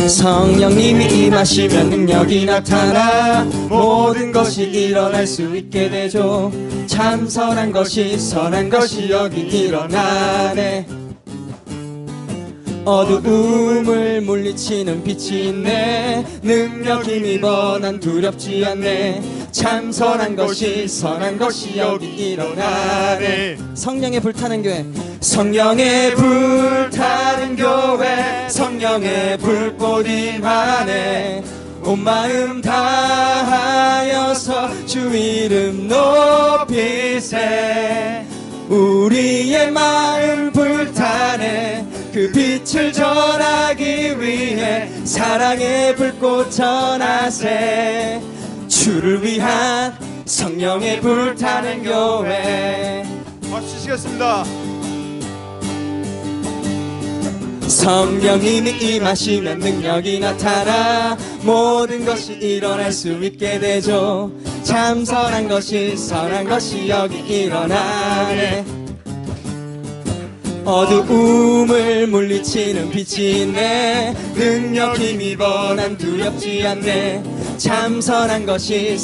성령님이 임하시면 능력이 나타나 모든 것이 일어날 수 있게 되죠. 참 선한 것이 여기 일어나네. 어두움을 물리치는 빛이 있네. 능력 힘입어 난 두렵지 않네. 참 선한 것이 여기 일어나네. 성령의 불타는 교회, 성령의 불타는 교회, 성령의 불꽃 임하네. 온 마음 다하여서 주 이름 높이세. 우리의 마음 불타네. 그 빛을 전하기 위해 사랑의 불꽃 전하세. 주를 위한 성령의 불타는 교회. 박수 치겠습니다. 성령님이 임하시면 능력이 나타나 모든 것이 일어날 수 있게 되죠. 참 선한 것이 여기 일어나네. 어두움을 물리치는 빛이 있네. 능력 힘입어 난 두렵지 않네. 참 선한 것이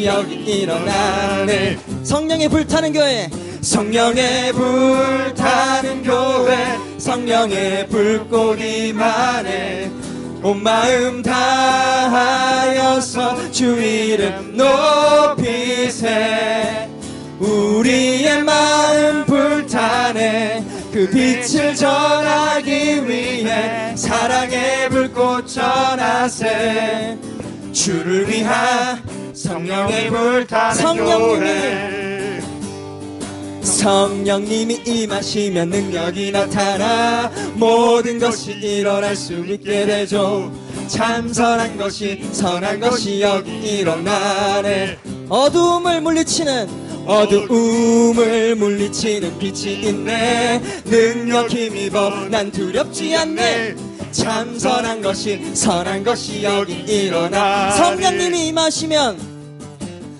여기 일어나네. 성령의 불타는 교회, 성령의 불타는 교회, 성령의 불꽃 임하네. 온 마음 다하여서 주 이름 높이세. 우리의 마음 불타네. 그 빛을 전하기 위해 사랑의 불꽃 전하세. 주를 위한 성령의 불타는 교회. 성령님이 임하시면 능력이 나타나 모든 것이 일어날 수 있게 되죠. 참 선한 것이 여기 일어나네. 어두움을 물리치는 빛이 있네. 능력 힘입어 난 두렵지 않네. 참 선한 것이 여기 일어나.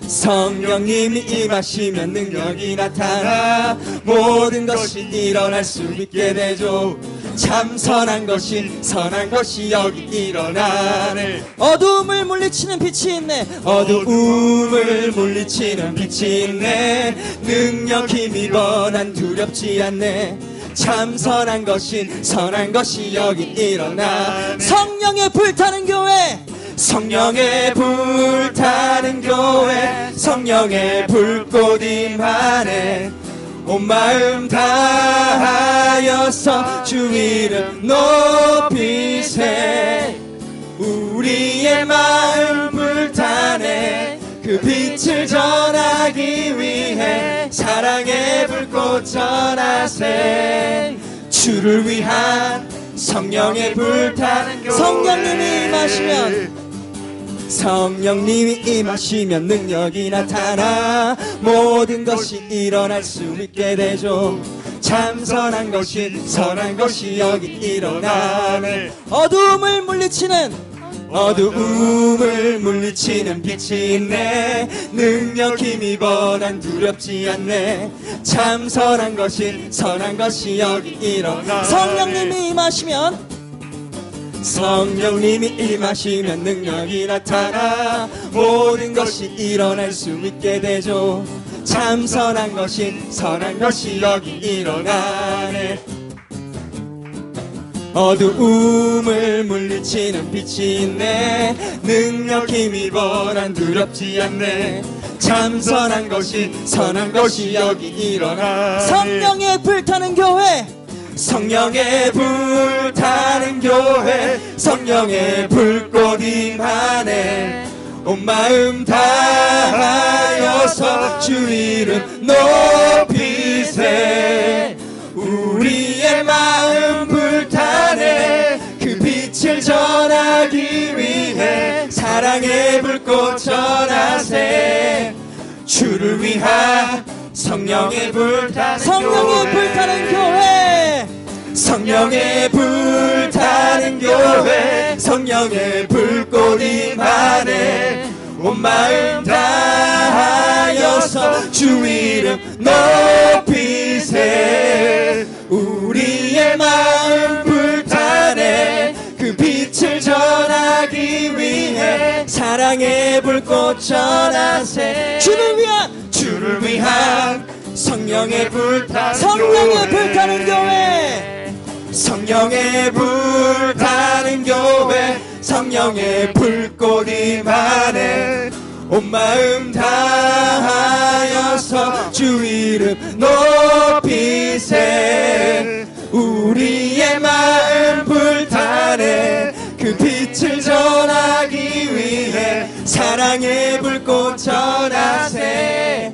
성령님이 임하시면 능력이 나타나 모든 것이 일어날 수 있게 되죠. 참 선한 것이 여기 일어나네. 어두움을 물리치는 빛이 있네. 어두움을 물리치는 빛이 있네. 능력 힘입어 난 두렵지 않네. 참 선한 것이 여기 일어나. 성령의 불타는 교회, 성령의 불타는 교회, 성령의 불꽃 임하네. 온 마음 다하여서 주 이름 높이세. 우리의 마음 불타네. 그 빛을 전하기 위해 사랑의 불꽃 전하세. 주를 위한 성령의 불타는 교회. 성령님이 임하시면 능력이 나타나 모든 것이 일어날 수 있게 되죠. 참 선한 것이 여기 일어나네. 어두움을 물리치는 빛이 있네. 능력 힘입어 난 두렵지 않네. 참 선한 것이 여기 일어나. 성령님이 임하시면 능력이 나타나 모든 것이 일어날 수 있게 되죠. 참 선한 것이 여기 일어나네. 어두움을 물리치는 빛이 있네. 능력 힘입어 난 두렵지 않네. 참 선한 것이 여기 일어나. 성령의 불타는 교회, 성령의 불타는 교회, 성령의 불꽃 임하네. 온 마음 다하여서 주 이름 높이세. 우리의 마음 불타네. 그 빛을 전하기 위해 사랑의 불꽃 전하세. 주를 위한 성령의 불타는 교회, 성령의 불타는 교회, 성령의 불꽃 임하네. 온 마음 다하여서 주 이름 높이세. 사랑의 불꽃 전하세. 주를 위한 성령의 불타는 성령의 불타는 교회, 성령의 불타는 교회, 성령의 불꽃 임하네. 온 마음 다하여서 주 이름 높이세. 우리의 마음 불타네. 그 빛을 전하기 위해 사랑의 불꽃 전하세.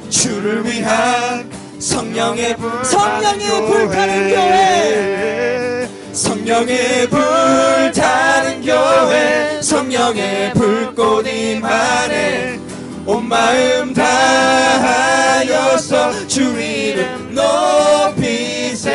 주를 위한 성령의 불타는 교회, 성령의 불타는 교회, 성령의 불꽃 임하네. 온 마음 다하여서 주 이름 높이세.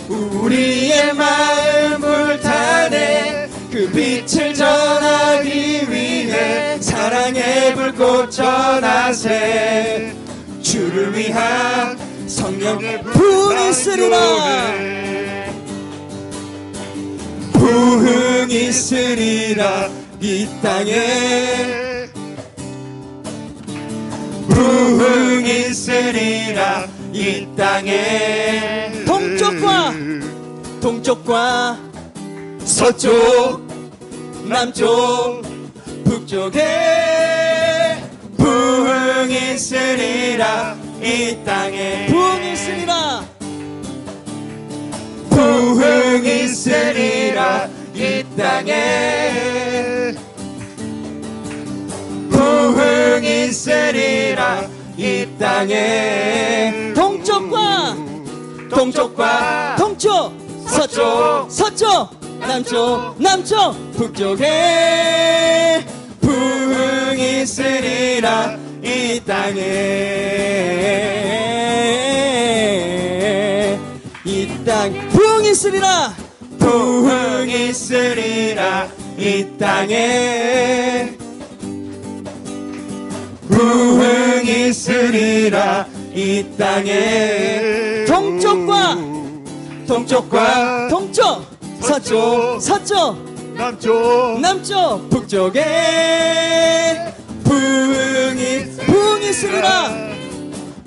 우리의 마음 불타네. 그 빛을 전하기 위해 사랑의 불꽃 전하세. 주를 위한 성령의 부흥이 있으리라. 부흥이 있으리라 이 땅에. 부흥이 있으리라 이 땅에. 동쪽과 서쪽 남쪽 북쪽에 부흥이 있으리라 이 땅에. 부흥이 있으리라. 부흥이 있으리라 이 땅에. 부흥이 있으리라 이 땅에. 동쪽과 동쪽, 서쪽, 남쪽, 북쪽에 부흥이 있으리라 이 땅에. 이 땅 부흥이 있으리라. 부흥이 있으리라 이 땅에. 부흥이 있으리라 이 땅에. 동쪽, 서쪽, 남쪽, 북쪽에 부흥이 있으리라.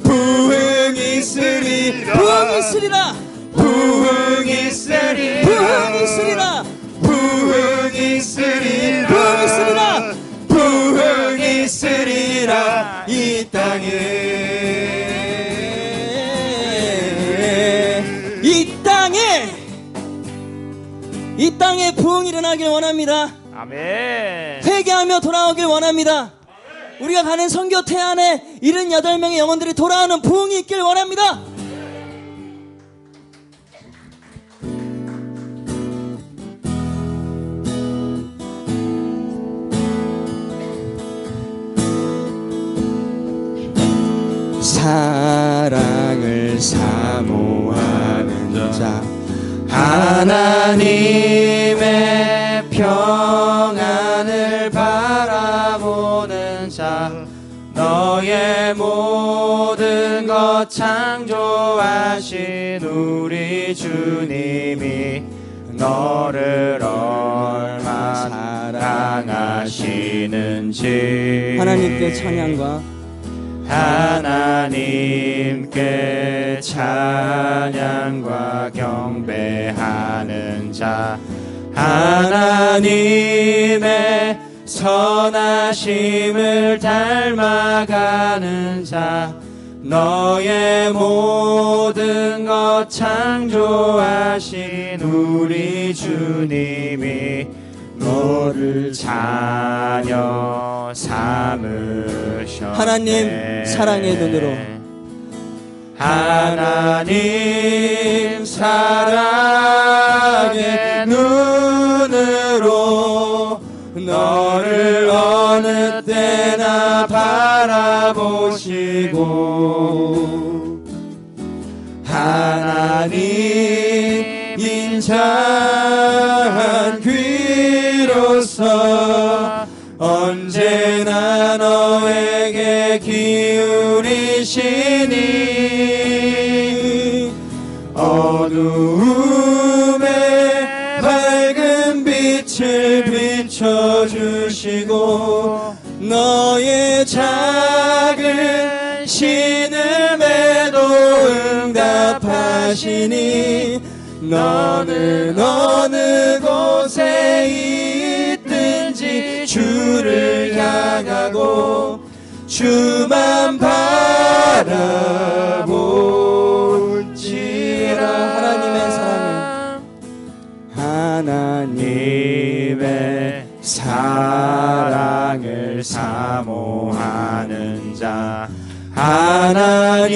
부흥이 있으리라. 부흥이 있으리라. 부흥이 있으리라. 부흥이 있으리라. 부흥이 있으리라. 부흥이 있으리라. 부흥이 있으리라 이 땅에. 이 땅에 부흥이 일어나길 원합니다. 아멘. 회개하며 돌아오길 원합니다. 우리가 가는 선교 태안에 78명의 영혼들이 돌아오는 부흥이 있길 원합니다. 사랑을 사모하는 자, 하나님의 평안을 바라보는 자, 너의 모든 것 창조하신 우리 주님이 너를 얼마나 사랑하시는지. 하나님께 찬양과 하나님께 찬양과 경배하는 자, 하나님의 선하심을 닮아가는 자, 너의 모든 것 창조하신 우리 주님이 너를 자녀 삼으셨네. 하나님 사랑의 눈으로, 하나님 사랑의 눈으로 너를 어느 때나 바라보시고, 하나님 인자한 귀로서 언제나 너에게 기울이시니, 어두움에 밝은 빛을 비춰주시고 너의 작은 신음에도 응답하시니 너는 어느 곳에 있든지 주를 향하고 주만 바라볼지라. 하나님의 사랑을 사모하는 자, 하나님의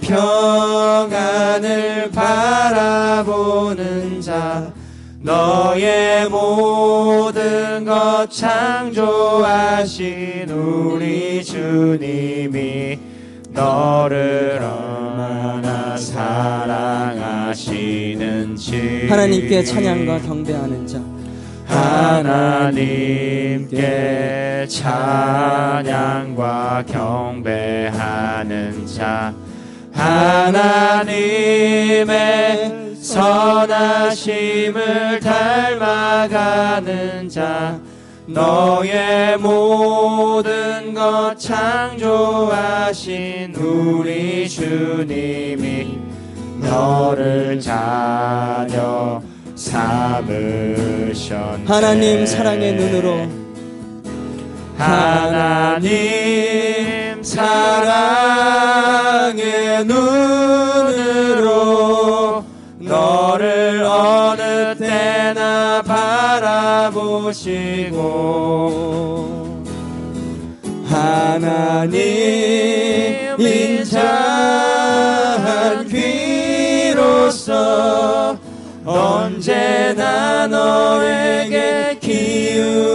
평안을 바라보는 자, 너의 모든 것 창조하신 우리 주님이 너를 얼마나 사랑하시는지. 하나님께 찬양과 경배하는 자, 하나님께 찬양과 경배하는 자, 하나님의 선하심을 닮아가는 자, 너의 모든 것 창조하신 우리 주님이 너를 자녀 삼으셨네. 하나님 사랑의 눈으로, 하나님 사랑의 눈으로 너를 어느 때나 바라보시고, 하나님 인자한 귀로서 언제나 너에게 기울이시니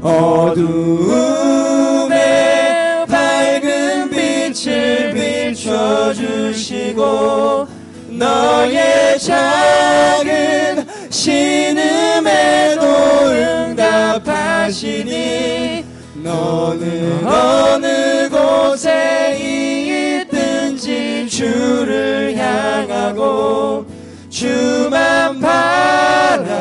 어두움에 밝은 빛을 비춰주시고 너의 작은 신음에도 응답하시니 너는 어느 곳에 있든지 주를 향하고 주만 바라볼지라.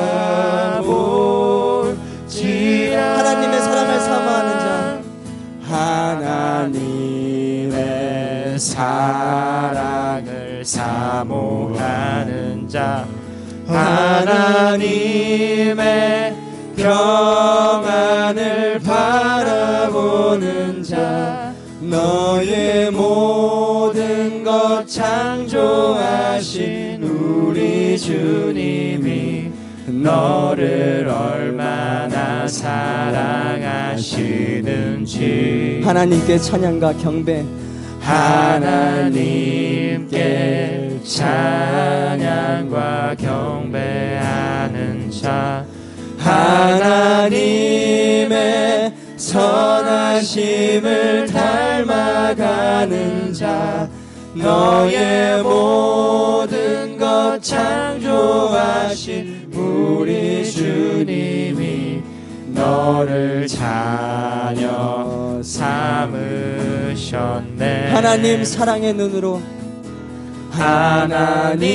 하나님의 사랑을 사모하는 자, 하나님의 사랑을 사모하는 자, 하나님의 평안을 바라보는 자, 너의 모든 것 창조하신 우리 주님이 너를 얼마나 사랑하시는지. 하나님께 찬양과 경배, 하나님께 찬양과 경배하는 자, 하나님의 선하심을 닮아가는 자, 너의 모든 것 창조하신 우리 주님이 너를 자녀 삼으셨네. 하나님 사랑의 눈으로, 하나님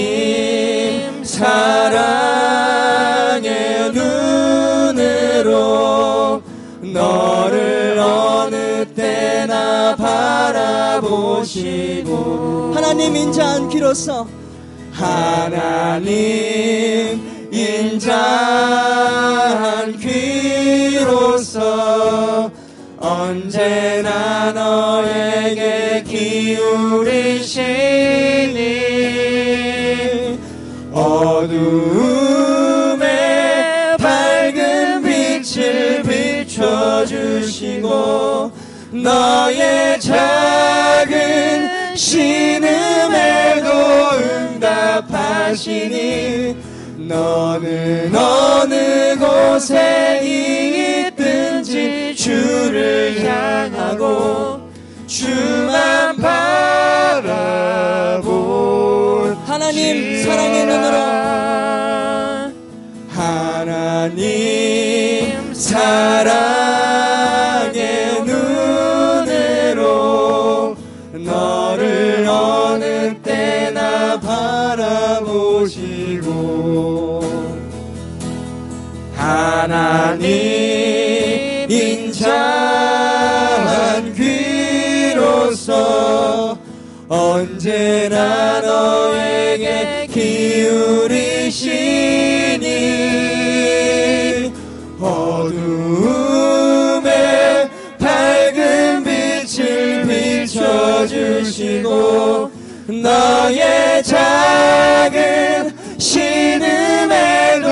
사랑의 눈으로 너를 어느 때나 바라보시고, 하나님 인자한 귀로서, 하나님 인자한 귀로서 언제나 너에게 기울이시니 어두움에 밝은 빛을 비춰주시고 너의 작은 신음에도 응답하시니 너는 어느 곳에 있든지 주를 향하고 주만 바라볼. 하나님 사랑의 눈으로, 하나님 사랑의 눈으로 너를 어느 때나 바라보시고, 인자한 귀로서 언제나 너에게 기울이시니 어두움에 밝은 빛을 비춰주시고 너의 작은 신음에도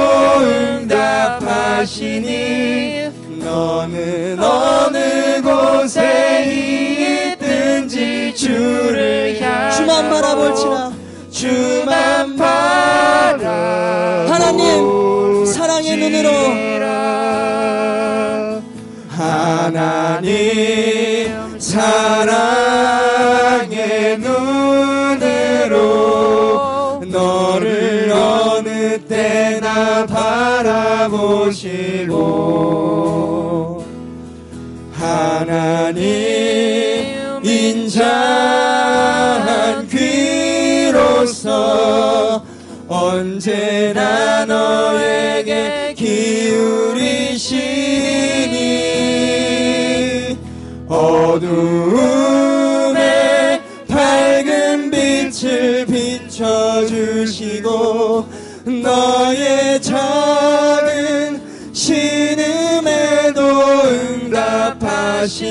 응답하시니 너는 어느 곳에 있든지 주를 향하고 주만 바라볼지라 주만 바라보 하나님 사랑의 눈으로 하나님 사랑의 눈으로 너를 어느 때나 바라보시고 하나님 인자한 귀로서 언제나 너에게 기울이시니 어두움에 밝은 빛을 비춰주시고 너의 작은 신음에도 응답하시니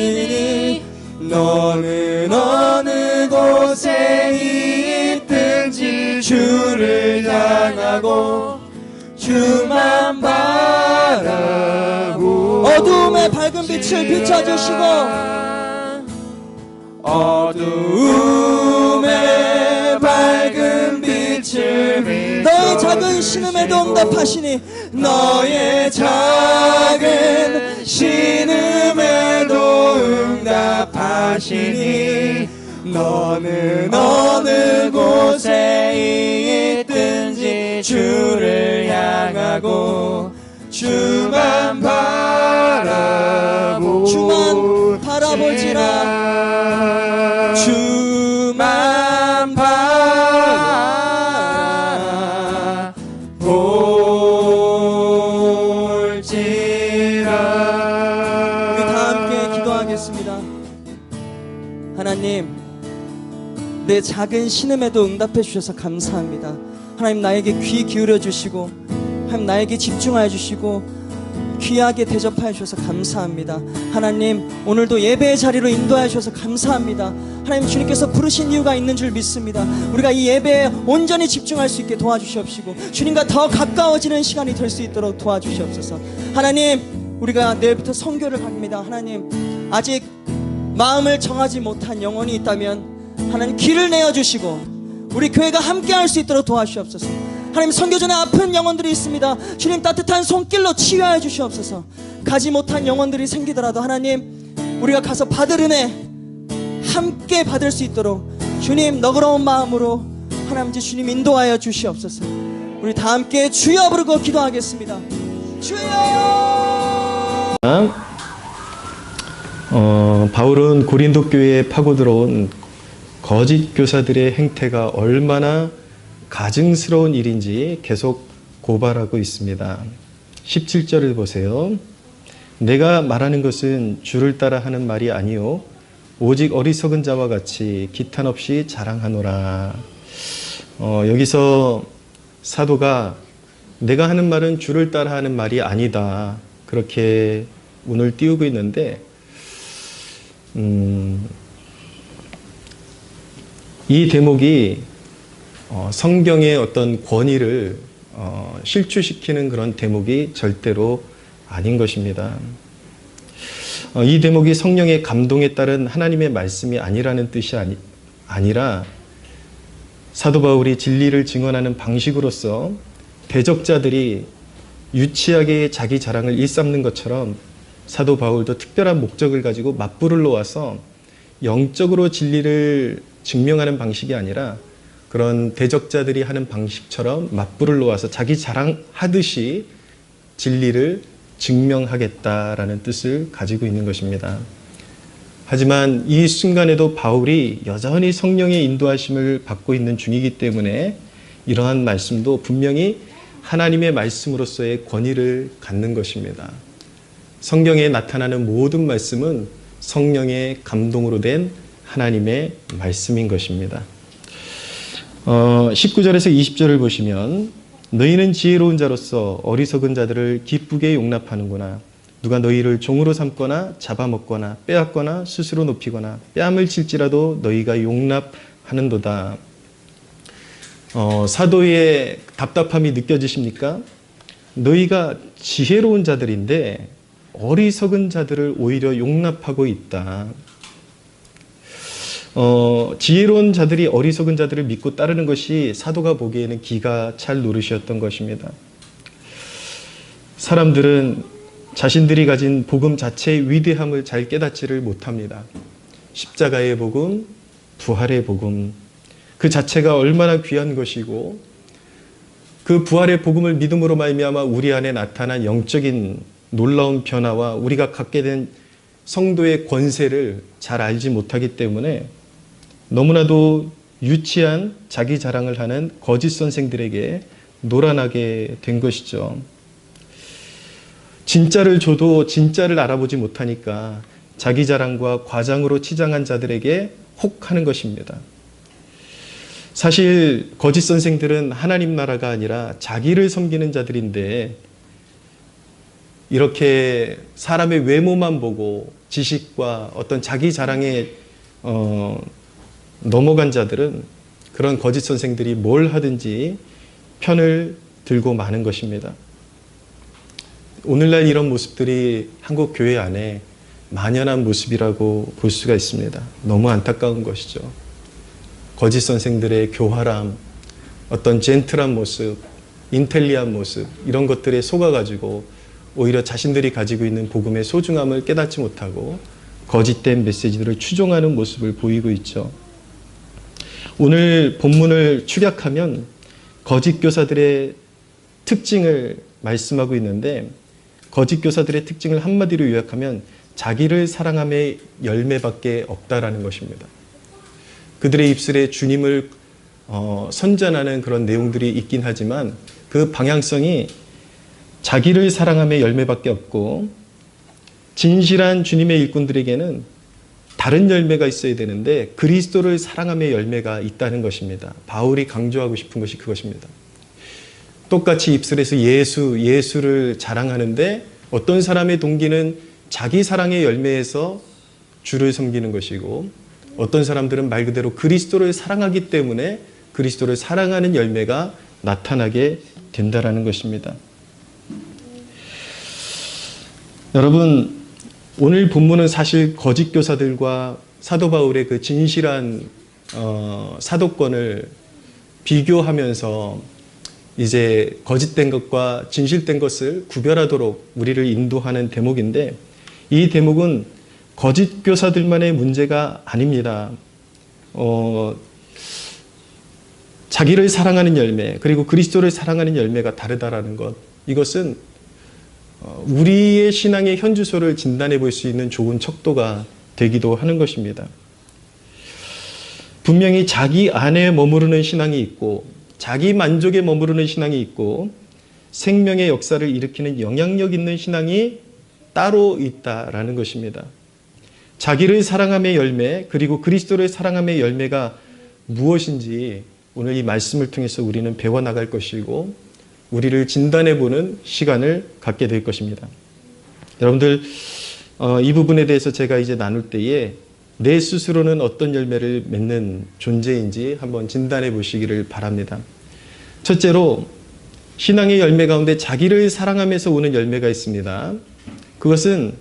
너는 어느 곳에 있든지 주를 향하고 주만 바라고 어두움에 밝은 빛을 비춰주시고 어두움에 밝은 빛을 너의 작은 신음에도 응답하시니 너의 작은 신음에도 응답하시니 너는 어느 곳에 있든지 주를 향하고 주만 바라보 주만 바라볼지라 주만 바라볼지라. 우리 다 함께 기도하겠습니다. 하나님 내 작은 신음에도 응답해 주셔서 감사합니다. 하나님 나에게 귀 기울여 주시고 하나님 나에게 집중하여 주시고 귀하게 대접하여 주셔서 감사합니다. 하나님 오늘도 예배의 자리로 인도하여 주셔서 감사합니다. 하나님 주님께서 부르신 이유가 있는 줄 믿습니다. 우리가 이 예배에 온전히 집중할 수 있게 도와주시옵시고 주님과 더 가까워지는 시간이 될 수 있도록 도와주시옵소서. 하나님 우리가 내일부터 선교를 갑니다. 하나님 아직 마음을 정하지 못한 영혼이 있다면 하나님 길을 내어주시고 우리 교회가 함께 할 수 있도록 도와주시옵소서. 하나님 선교전에 아픈 영혼들이 있습니다. 주님 따뜻한 손길로 치유하여 주시옵소서. 가지 못한 영혼들이 생기더라도 하나님 우리가 가서 받을 은혜 함께 받을 수 있도록 주님 너그러운 마음으로 하나님 주님 인도하여 주시옵소서. 우리 다 함께 주여 부르고 기도하겠습니다. 주여. 바울은 고린도 교회에 파고 들어온 거짓 교사들의 행태가 얼마나 가증스러운 일인지 계속 고발하고 있습니다. 17절을 보세요. 내가 말하는 것은 주를 따라 하는 말이 아니요 오직 어리석은 자와 같이 기탄 없이 자랑하노라. 여기서 사도가 내가 하는 말은 주를 따라 하는 말이 아니다 그렇게 운을 띄우고 있는데 이 대목이 성경의 어떤 권위를 실추시키는 그런 대목이 절대로 아닌 것입니다. 이 대목이 성령의 감동에 따른 하나님의 말씀이 아니라는 뜻이 아니라 사도 바울이 진리를 증언하는 방식으로서 대적자들이 유치하게 자기 자랑을 일삼는 것처럼 사도 바울도 특별한 목적을 가지고 맞불을 놓아서 영적으로 진리를 증명하는 방식이 아니라 그런 대적자들이 하는 방식처럼 맞불을 놓아서 자기 자랑하듯이 진리를 증명하겠다라는 뜻을 가지고 있는 것입니다. 하지만 이 순간에도 바울이 여전히 성령의 인도하심을 받고 있는 중이기 때문에 이러한 말씀도 분명히 하나님의 말씀으로서의 권위를 갖는 것입니다. 성경에 나타나는 모든 말씀은 성령의 감동으로 된 하나님의 말씀인 것입니다. 19절에서 20절을 보시면 너희는 지혜로운 자로서 어리석은 자들을 기쁘게 용납하는구나. 누가 너희를 종으로 삼거나 잡아먹거나 빼앗거나 스스로 높이거나 뺨을 칠지라도 너희가 용납하는도다. 사도의 답답함이 느껴지십니까? 너희가 지혜로운 자들인데 어리석은 자들을 오히려 용납하고 있다. 지혜로운 자들이 어리석은 자들을 믿고 따르는 것이 사도가 보기에는 기가 찰 노릇이었던 것입니다. 사람들은 자신들이 가진 복음 자체의 위대함을 잘 깨닫지를 못합니다. 십자가의 복음, 부활의 복음, 그 자체가 얼마나 귀한 것이고 그 부활의 복음을 믿음으로 말미암아 우리 안에 나타난 영적인 놀라운 변화와 우리가 갖게 된 성도의 권세를 잘 알지 못하기 때문에 너무나도 유치한 자기 자랑을 하는 거짓 선생들에게 노란하게 된 것이죠. 진짜를 줘도 진짜를 알아보지 못하니까 자기 자랑과 과장으로 치장한 자들에게 혹하는 것입니다. 사실 거짓 선생들은 하나님 나라가 아니라 자기를 섬기는 자들인데 이렇게 사람의 외모만 보고 지식과 어떤 자기 자랑에 넘어간 자들은 그런 거짓 선생들이 뭘 하든지 편을 들고 마는 것입니다. 오늘날 이런 모습들이 한국 교회 안에 만연한 모습이라고 볼 수가 있습니다. 너무 안타까운 것이죠. 거짓 선생들의 교활함, 어떤 젠틀한 모습, 인텔리한 모습 이런 것들에 속아가지고 오히려 자신들이 가지고 있는 복음의 소중함을 깨닫지 못하고 거짓된 메시지들을 추종하는 모습을 보이고 있죠. 오늘 본문을 축약하면 거짓 교사들의 특징을 말씀하고 있는데 거짓 교사들의 특징을 한마디로 요약하면 자기를 사랑함의 열매밖에 없다라는 것입니다. 그들의 입술에 주님을 선전하는 그런 내용들이 있긴 하지만 그 방향성이 자기를 사랑함의 열매밖에 없고 진실한 주님의 일꾼들에게는 다른 열매가 있어야 되는데 그리스도를 사랑함의 열매가 있다는 것입니다. 바울이 강조하고 싶은 것이 그것입니다. 똑같이 입술에서 예수를 자랑하는데 어떤 사람의 동기는 자기 사랑의 열매에서 주를 섬기는 것이고 어떤 사람들은 말 그대로 그리스도를 사랑하기 때문에 그리스도를 사랑하는 열매가 나타나게 된다라는 것입니다. 여러분, 오늘 본문은 사실 거짓 교사들과 사도 바울의 그 진실한 사도권을 비교하면서 이제 거짓된 것과 진실된 것을 구별하도록 우리를 인도하는 대목인데 이 대목은 거짓 교사들만의 문제가 아닙니다. 자기를 사랑하는 열매 그리고 그리스도를 사랑하는 열매가 다르다라는 것, 이것은 우리의 신앙의 현주소를 진단해 볼 수 있는 좋은 척도가 되기도 하는 것입니다. 분명히 자기 안에 머무르는 신앙이 있고 자기 만족에 머무르는 신앙이 있고 생명의 역사를 일으키는 영향력 있는 신앙이 따로 있다라는 것입니다. 자기를 사랑함의 열매 그리고 그리스도를 사랑함의 열매가 무엇인지 오늘 이 말씀을 통해서 우리는 배워나갈 것이고 우리를 진단해보는 시간을 갖게 될 것입니다. 여러분들 이 부분에 대해서 제가 이제 나눌 때에 내 스스로는 어떤 열매를 맺는 존재인지 한번 진단해 보시기를 바랍니다. 첫째로 신앙의 열매 가운데 자기를 사랑하면서 오는 열매가 있습니다. 그것은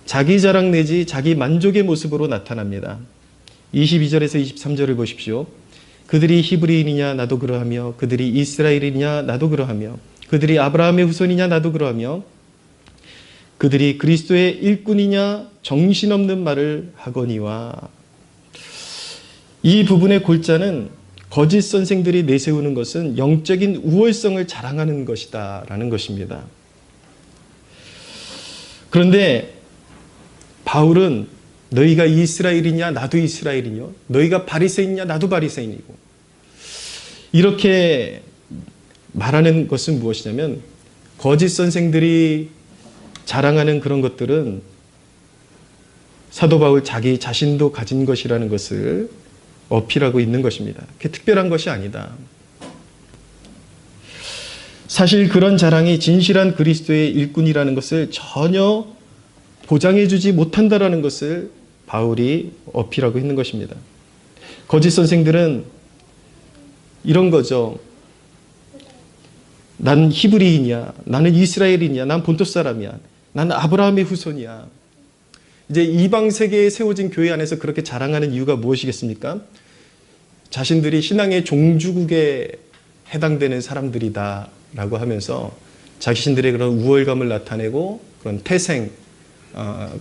자기 자랑 내지 자기 만족의 모습으로 나타납니다. 22절에서 23절을 보십시오. 그들이 히브리인이냐 나도 그러하며 그들이 이스라엘이냐 나도 그러하며 그들이 아브라함의 후손이냐 나도 그러하며 그들이 그리스도의 일꾼이냐 정신없는 말을 하거니와. 이 부분의 골자는 거짓 선생들이 내세우는 것은 영적인 우월성을 자랑하는 것이다 라는 것입니다. 그런데 바울은 너희가 이스라엘이냐 나도 이스라엘이뇨 너희가 바리새인이냐 나도 바리새인이고 이렇게 말하는 것은 무엇이냐면 거짓 선생들이 자랑하는 그런 것들은 사도 바울 자기 자신도 가진 것이라는 것을 어필하고 있는 것입니다. 그게 특별한 것이 아니다. 사실 그런 자랑이 진실한 그리스도의 일꾼이라는 것을 전혀 보장해주지 못한다라는 것을 바울이 어필하고 있는 것입니다. 거짓 선생들은 이런 거죠. 난 히브리인이야. 나는 이스라엘인이야. 난 본토 사람이야. 나는 아브라함의 후손이야. 이제 이방 세계에 세워진 교회 안에서 그렇게 자랑하는 이유가 무엇이겠습니까? 자신들이 신앙의 종주국에 해당되는 사람들이다 라고 하면서 자신들의 그런 우월감을 나타내고 그런 태생,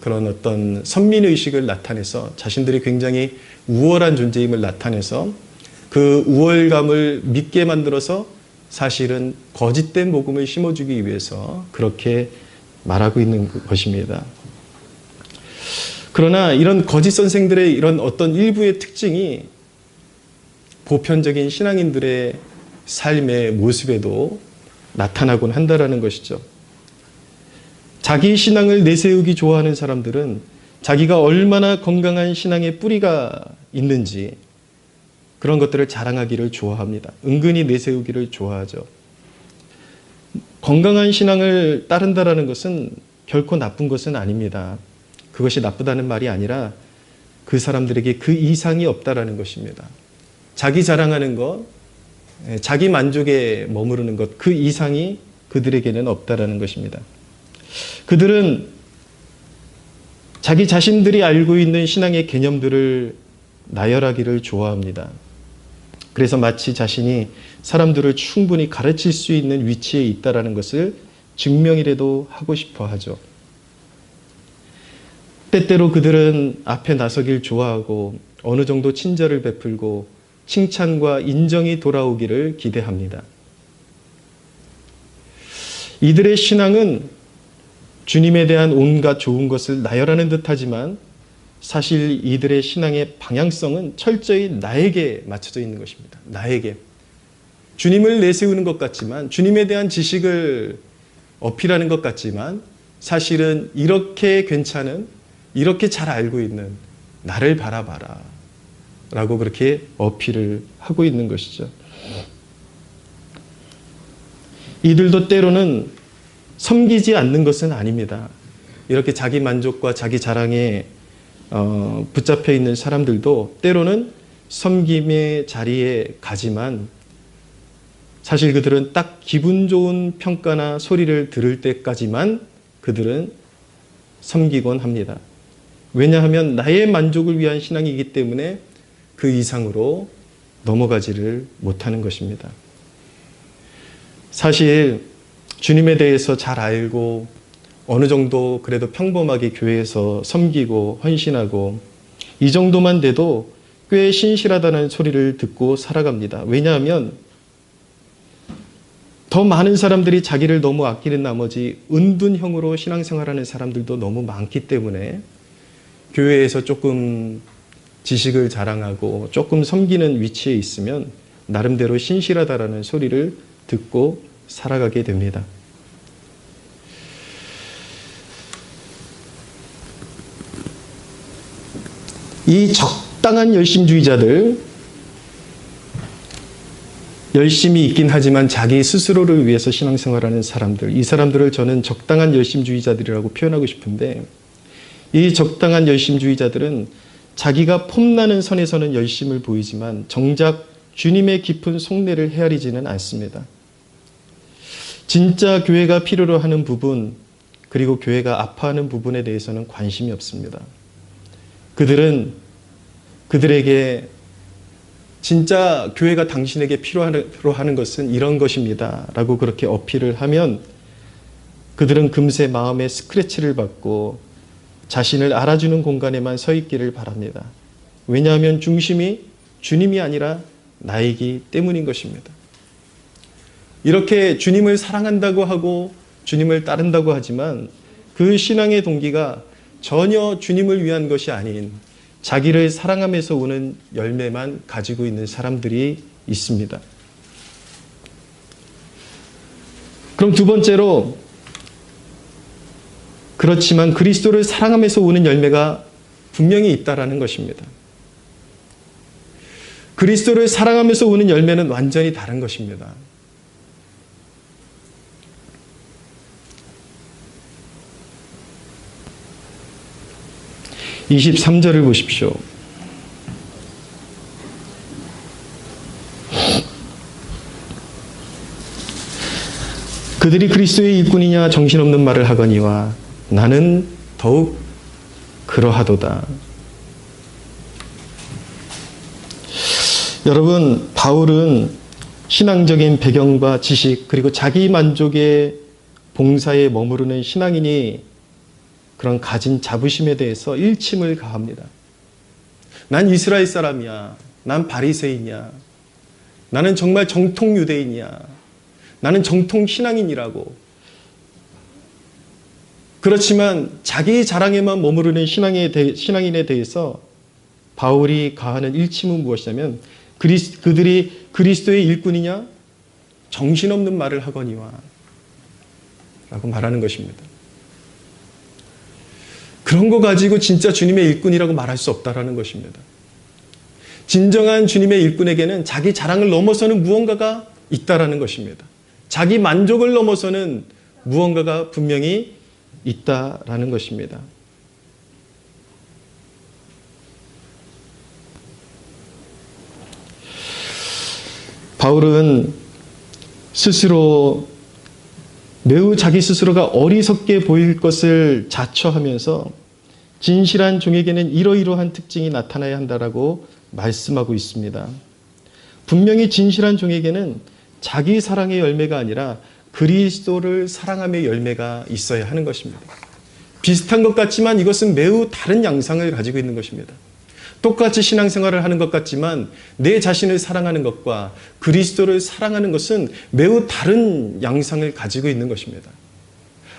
그런 어떤 선민의식을 나타내서 자신들이 굉장히 우월한 존재임을 나타내서 그 우월감을 믿게 만들어서 사실은 거짓된 복음을 심어주기 위해서 그렇게 말하고 있는 것입니다. 그러나 이런 거짓 선생들의 이런 어떤 일부의 특징이 보편적인 신앙인들의 삶의 모습에도 나타나곤 한다라는 것이죠. 자기 신앙을 내세우기 좋아하는 사람들은 자기가 얼마나 건강한 신앙의 뿌리가 있는지 그런 것들을 자랑하기를 좋아합니다. 은근히 내세우기를 좋아하죠. 건강한 신앙을 따른다라는 것은 결코 나쁜 것은 아닙니다. 그것이 나쁘다는 말이 아니라 그 사람들에게 그 이상이 없다라는 것입니다. 자기 자랑하는 것, 자기 만족에 머무르는 것, 그 이상이 그들에게는 없다라는 것입니다. 그들은 자기 자신들이 알고 있는 신앙의 개념들을 나열하기를 좋아합니다. 그래서 마치 자신이 사람들을 충분히 가르칠 수 있는 위치에 있다라는 것을 증명이라도 하고 싶어 하죠. 때때로 그들은 앞에 나서길 좋아하고 어느 정도 친절을 베풀고 칭찬과 인정이 돌아오기를 기대합니다. 이들의 신앙은 주님에 대한 온갖 좋은 것을 나열하는 듯하지만 사실 이들의 신앙의 방향성은 철저히 나에게 맞춰져 있는 것입니다. 나에게. 주님을 내세우는 것 같지만 주님에 대한 지식을 어필하는 것 같지만 사실은 이렇게 괜찮은, 이렇게 잘 알고 있는 나를 바라봐라 라고 그렇게 어필을 하고 있는 것이죠. 이들도 때로는 섬기지 않는 것은 아닙니다. 이렇게 자기 만족과 자기 자랑에 붙잡혀 있는 사람들도 때로는 섬김의 자리에 가지만 사실 그들은 딱 기분 좋은 평가나 소리를 들을 때까지만 그들은 섬기곤 합니다. 왜냐하면 나의 만족을 위한 신앙이기 때문에 그 이상으로 넘어가지를 못하는 것입니다. 사실 주님에 대해서 잘 알고 어느 정도 그래도 평범하게 교회에서 섬기고 헌신하고 이 정도만 돼도 꽤 신실하다는 소리를 듣고 살아갑니다. 왜냐하면 더 많은 사람들이 자기를 너무 아끼는 나머지 은둔형으로 신앙생활하는 사람들도 너무 많기 때문에 교회에서 조금 지식을 자랑하고 조금 섬기는 위치에 있으면 나름대로 신실하다라는 소리를 듣고 살아가게 됩니다. 이 적당한 열심주의자들, 열심히 있긴 하지만 자기 스스로를 위해서 신앙생활하는 사람들, 이 사람들을 저는 적당한 열심주의자들이라고 표현하고 싶은데 이 적당한 열심주의자들은 자기가 폼나는 선에서는 열심을 보이지만 정작 주님의 깊은 속내를 헤아리지는 않습니다. 진짜 교회가 필요로 하는 부분 그리고 교회가 아파하는 부분에 대해서는 관심이 없습니다. 그들은 그들에게 진짜 교회가 당신에게 필요로 하는 것은 이런 것입니다 라고 그렇게 어필을 하면 그들은 금세 마음에 스크래치를 받고 자신을 알아주는 공간에만 서 있기를 바랍니다. 왜냐하면 중심이 주님이 아니라 나이기 때문인 것입니다. 이렇게 주님을 사랑한다고 하고 주님을 따른다고 하지만 그 신앙의 동기가 전혀 주님을 위한 것이 아닌 자기를 사랑하면서 오는 열매만 가지고 있는 사람들이 있습니다. 그럼 두 번째로 그렇지만 그리스도를 사랑하면서 오는 열매가 분명히 있다라는 것입니다. 그리스도를 사랑하면서 오는 열매는 완전히 다른 것입니다. (23절을) 보십시오. 그들이 그리스도의 일꾼이냐 정신없는 말을 하거니와 나는 더욱 그러하도다. 여러분, 바울은 신앙적인 배경과 지식 그리고 자기 만족의 봉사에 머무르는 신앙인이 그런 가진 자부심에 대해서 일침을 가합니다. 난 이스라엘 사람이야. 난 바리새인이야. 나는 정말 정통 유대인이야. 나는 정통 신앙인이라고. 그렇지만 자기 자랑에만 머무르는 신앙인에 대해서 바울이 가하는 일침은 무엇이냐면 그들이 그리스도의 일꾼이냐? 정신없는 말을 하거니와 라고 말하는 것입니다. 그런 거 가지고 진짜 주님의 일꾼이라고 말할 수 없다라는 것입니다. 진정한 주님의 일꾼에게는 자기 자랑을 넘어서는 무언가가 있다라는 것입니다. 자기 만족을 넘어서는 무언가가 분명히 있다라는 것입니다. 바울은 스스로 매우 자기 스스로가 어리석게 보일 것을 자처하면서 진실한 종에게는 이러이러한 특징이 나타나야 한다라고 말씀하고 있습니다. 분명히 진실한 종에게는 자기 사랑의 열매가 아니라 그리스도를 사랑함의 열매가 있어야 하는 것입니다. 비슷한 것 같지만 이것은 매우 다른 양상을 가지고 있는 것입니다. 똑같이 신앙생활을 하는 것 같지만 내 자신을 사랑하는 것과 그리스도를 사랑하는 것은 매우 다른 양상을 가지고 있는 것입니다.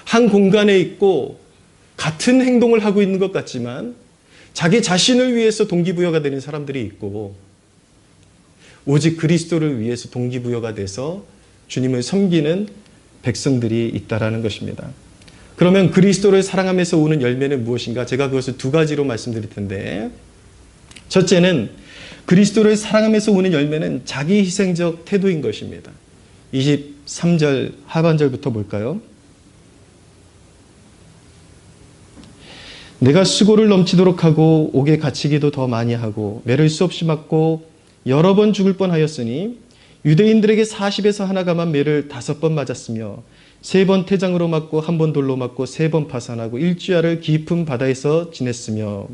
한 공간에 있고 같은 행동을 하고 있는 것 같지만 자기 자신을 위해서 동기부여가 되는 사람들이 있고 오직 그리스도를 위해서 동기부여가 돼서 주님을 섬기는 백성들이 있다라는 것입니다. 그러면 그리스도를 사랑하면서 오는 열매는 무엇인가? 제가 그것을 두 가지로 말씀드릴 텐데, 첫째는 그리스도를 사랑하면서 오는 열매는 자기 희생적 태도인 것입니다. 23절 하반절부터 볼까요? 내가 수고를 넘치도록 하고 옥에 갇히기도 더 많이 하고 매를 수없이 맞고 여러 번 죽을 뻔하였으니 유대인들에게 40에서 하나 감한 매를 5번 맞았으며 3번 태장으로 맞고 1번 돌로 맞고 3번 파산하고 일주야를 깊은 바다에서 지냈으며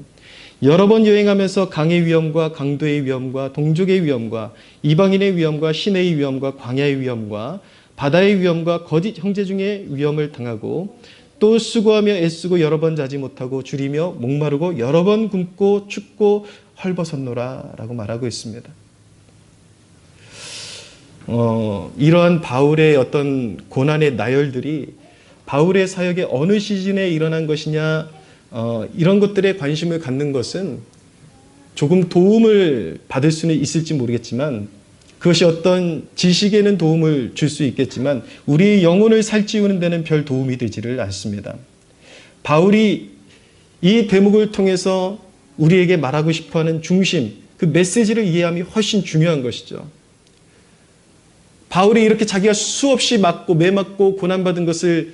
여러 번 여행하면서 강의 위험과 강도의 위험과 동족의 위험과 이방인의 위험과 시내의 위험과 광야의 위험과 바다의 위험과 거짓 형제 중에 위험을 당하고 또 수고하며 애쓰고 여러 번 자지 못하고 줄이며 목마르고 여러 번 굶고 춥고 헐벗었노라 라고 말하고 있습니다. 이러한 바울의 어떤 고난의 나열들이 바울의 사역의 어느 시즌에 일어난 것이냐, 이런 것들에 관심을 갖는 것은 조금 도움을 받을 수는 있을지 모르겠지만 그것이 어떤 지식에는 도움을 줄 수 있겠지만 우리의 영혼을 살찌우는 데는 별 도움이 되지를 않습니다. 바울이 이 대목을 통해서 우리에게 말하고 싶어하는 중심, 그 메시지를 이해함이 훨씬 중요한 것이죠. 바울이 이렇게 자기가 수없이 맞고 매맞고 고난받은 것을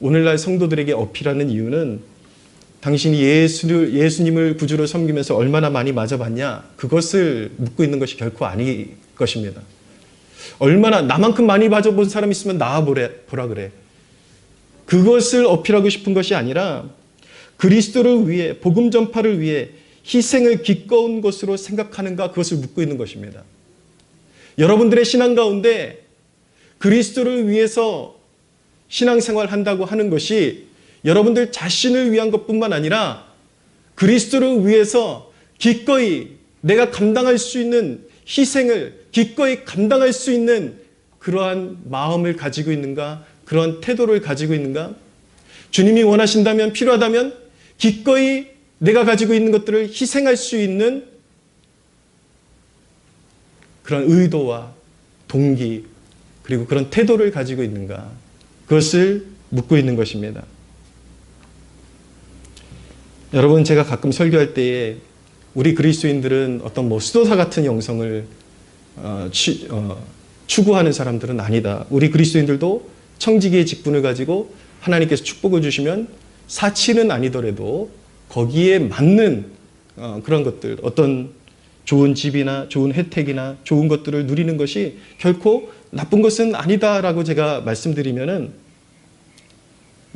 오늘날 성도들에게 어필하는 이유는 당신이 예수님을 구주로 섬기면서 얼마나 많이 맞아봤냐, 그것을 묻고 있는 것이 결코 아닐 것입니다. 얼마나 나만큼 많이 맞아본 사람 있으면 나와보라 그래. 그것을 어필하고 싶은 것이 아니라 그리스도를 위해, 복음 전파를 위해 희생을 기꺼운 것으로 생각하는가, 그것을 묻고 있는 것입니다. 여러분들의 신앙 가운데 그리스도를 위해서 신앙생활 한다고 하는 것이 여러분들 자신을 위한 것뿐만 아니라 그리스도를 위해서 기꺼이 내가 감당할 수 있는 희생을 기꺼이 감당할 수 있는 그러한 마음을 가지고 있는가, 그러한 태도를 가지고 있는가, 주님이 원하신다면, 필요하다면 기꺼이 내가 가지고 있는 것들을 희생할 수 있는 그런 의도와 동기, 그리고 그런 태도를 가지고 있는가, 그것을 묻고 있는 것입니다. 여러분, 제가 가끔 설교할 때에 우리 그리스도인들은 어떤 수도사 같은 영성을 추구하는 사람들은 아니다. 우리 그리스도인들도 청지기의 직분을 가지고 하나님께서 축복을 주시면 사치는 아니더라도 거기에 맞는 그런 것들, 어떤 좋은 집이나 좋은 혜택이나 좋은 것들을 누리는 것이 결코 나쁜 것은 아니다라고 제가 말씀드리면은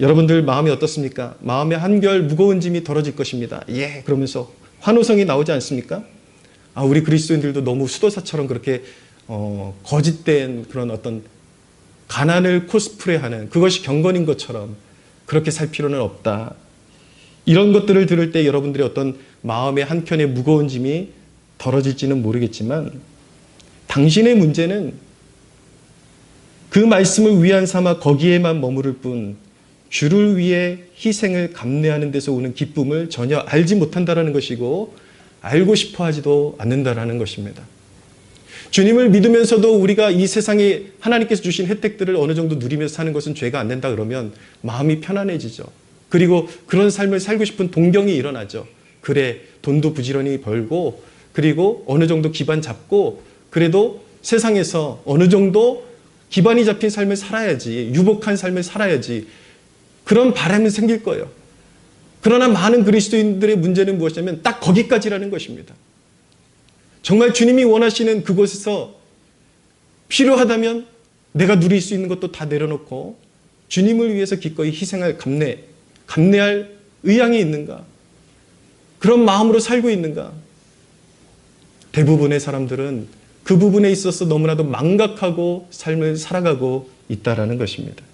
여러분들 마음이 어떻습니까? 마음에 한결 무거운 짐이 덜어질 것입니다. 예, 그러면서 환호성이 나오지 않습니까? 우리 그리스도인들도 너무 수도사처럼 그렇게 거짓된 그런 어떤 가난을 코스프레하는 그것이 경건인 것처럼 그렇게 살 필요는 없다. 이런 것들을 들을 때 여러분들의 어떤 마음의 한켠의 무거운 짐이 덜어질지는 모르겠지만 당신의 문제는 그 말씀을 위안 삼아 거기에만 머무를 뿐 주를 위해 희생을 감내하는 데서 오는 기쁨을 전혀 알지 못한다라는 것이고 알고 싶어 하지도 않는다라는 것입니다. 주님을 믿으면서도 우리가 이 세상에 하나님께서 주신 혜택들을 어느 정도 누리면서 사는 것은 죄가 안 된다 그러면 마음이 편안해지죠. 그리고 그런 삶을 살고 싶은 동경이 일어나죠. 그래, 돈도 부지런히 벌고 그리고 어느 정도 기반 잡고 그래도 세상에서 어느 정도 기반이 잡힌 삶을 살아야지, 유복한 삶을 살아야지, 그런 바람이 생길 거예요. 그러나 많은 그리스도인들의 문제는 무엇이냐면 딱 거기까지라는 것입니다. 정말 주님이 원하시는 그곳에서 필요하다면 내가 누릴 수 있는 것도 다 내려놓고 주님을 위해서 기꺼이 희생할 감내할 의향이 있는가? 그런 마음으로 살고 있는가? 대부분의 사람들은 그 부분에 있어서 너무나도 망각하고 삶을 살아가고 있다라는 것입니다.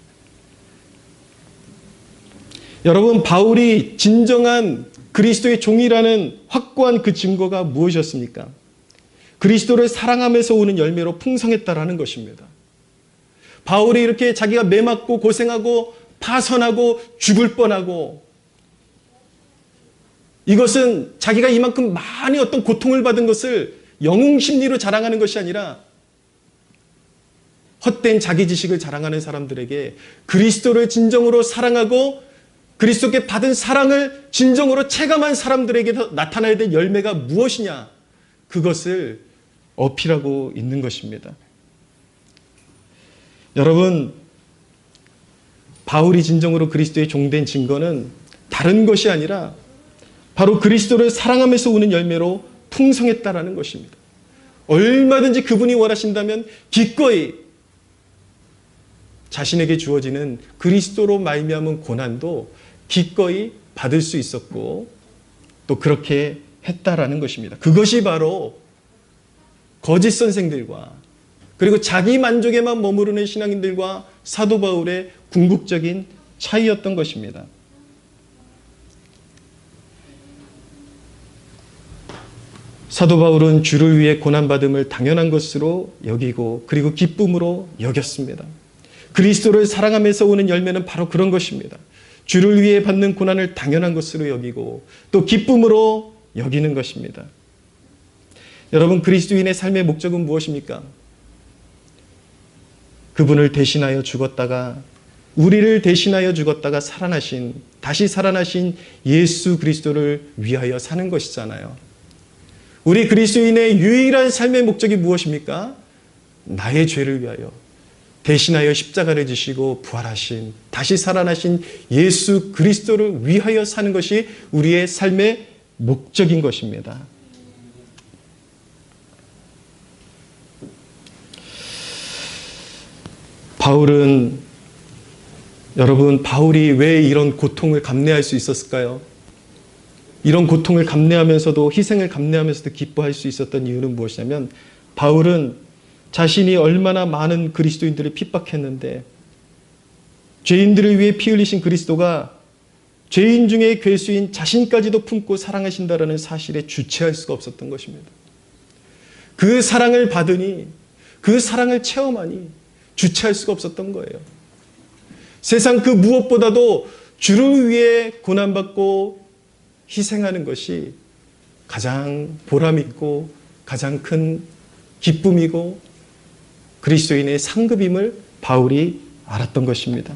여러분, 바울이 진정한 그리스도의 종이라는 확고한 그 증거가 무엇이었습니까? 그리스도를 사랑하면서 오는 열매로 풍성했다라는 것입니다. 바울이 이렇게 자기가 매맞고 고생하고 파선하고 죽을 뻔하고 이것은 자기가 이만큼 많이 어떤 고통을 받은 것을 영웅심리로 자랑하는 것이 아니라 헛된 자기 지식을 자랑하는 사람들에게 그리스도를 진정으로 사랑하고 그리스도께 받은 사랑을 진정으로 체감한 사람들에게 나타나야 될 열매가 무엇이냐, 그것을 어필하고 있는 것입니다. 여러분, 바울이 진정으로 그리스도의 종된 증거는 다른 것이 아니라 바로 그리스도를 사랑하면서 오는 열매로 풍성했다라는 것입니다. 얼마든지 그분이 원하신다면 기꺼이 자신에게 주어지는 그리스도로 말미암은 고난도 기꺼이 받을 수 있었고 또 그렇게 했다라는 것입니다. 그것이 바로 거짓 선생들과 그리고 자기 만족에만 머무르는 신앙인들과 사도 바울의 궁극적인 차이였던 것입니다. 사도 바울은 주를 위해 고난받음을 당연한 것으로 여기고 그리고 기쁨으로 여겼습니다. 그리스도를 사랑하면서 오는 열매는 바로 그런 것입니다. 주를 위해 받는 고난을 당연한 것으로 여기고 또 기쁨으로 여기는 것입니다. 여러분, 그리스도인의 삶의 목적은 무엇입니까? 그분을 대신하여 죽었다가 우리를 대신하여 죽었다가 다시 살아나신 예수 그리스도를 위하여 사는 것이잖아요. 우리 그리스도인의 유일한 삶의 목적이 무엇입니까? 나의 죄를 위하여 대신하여 십자가를 지시고 부활하신 다시 살아나신 예수 그리스도를 위하여 사는 것이 우리의 삶의 목적인 것입니다. 바울이 왜 이런 고통을 감내할 수 있었을까요? 이런 고통을 감내하면서도 희생을 감내하면서도 기뻐할 수 있었던 이유는 무엇이냐면 바울은 자신이 얼마나 많은 그리스도인들을 핍박했는데 죄인들을 위해 피 흘리신 그리스도가 죄인 중에 괴수인 자신까지도 품고 사랑하신다라는 사실에 주체할 수가 없었던 것입니다. 그 사랑을 받으니 그 사랑을 체험하니 주체할 수가 없었던 거예요. 세상 그 무엇보다도 주를 위해 고난받고 희생하는 것이 가장 보람있고 가장 큰 기쁨이고 그리스도인의 상급임을 바울이 알았던 것입니다.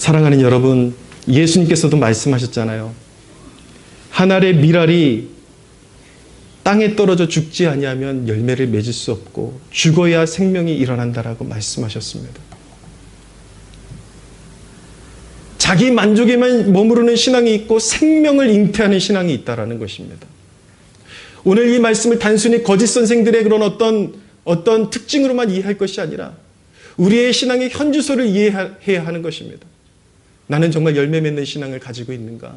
사랑하는 여러분, 예수님께서도 말씀하셨잖아요. 한 알의 밀알이 땅에 떨어져 죽지 아니하면 열매를 맺을 수 없고 죽어야 생명이 일어난다라고 말씀하셨습니다. 자기 만족에만 머무르는 신앙이 있고 생명을 잉태하는 신앙이 있다라는 것입니다. 오늘 이 말씀을 단순히 거짓 선생들의 그런 어떤 특징으로만 이해할 것이 아니라 우리의 신앙의 현주소를 이해해야 하는 것입니다. 나는 정말 열매 맺는 신앙을 가지고 있는가?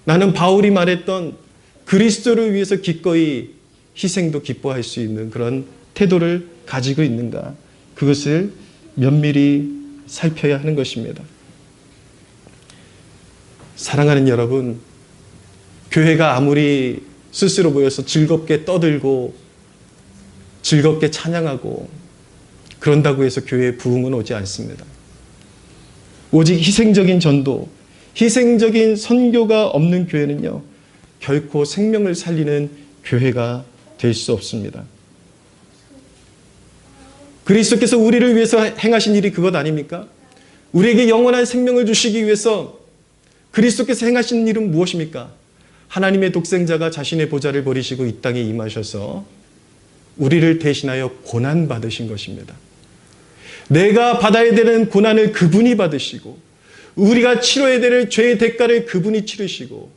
나는 바울이 말했던 그리스도를 위해서 기꺼이 희생도 기뻐할 수 있는 그런 태도를 가지고 있는가? 그것을 면밀히 살펴야 하는 것입니다. 사랑하는 여러분, 교회가 아무리 스스로 모여서 즐겁게 떠들고 즐겁게 찬양하고 그런다고 해서 교회에 부흥은 오지 않습니다. 오직 희생적인 전도, 희생적인 선교가 없는 교회는요, 결코 생명을 살리는 교회가 될 수 없습니다. 그리스도께서 우리를 위해서 행하신 일이 그것 아닙니까? 우리에게 영원한 생명을 주시기 위해서 그리스도께서 행하신 일은 무엇입니까? 하나님의 독생자가 자신의 보좌를 버리시고 이 땅에 임하셔서 우리를 대신하여 고난받으신 것입니다. 내가 받아야 되는 고난을 그분이 받으시고 우리가 치러야 될 죄의 대가를 그분이 치르시고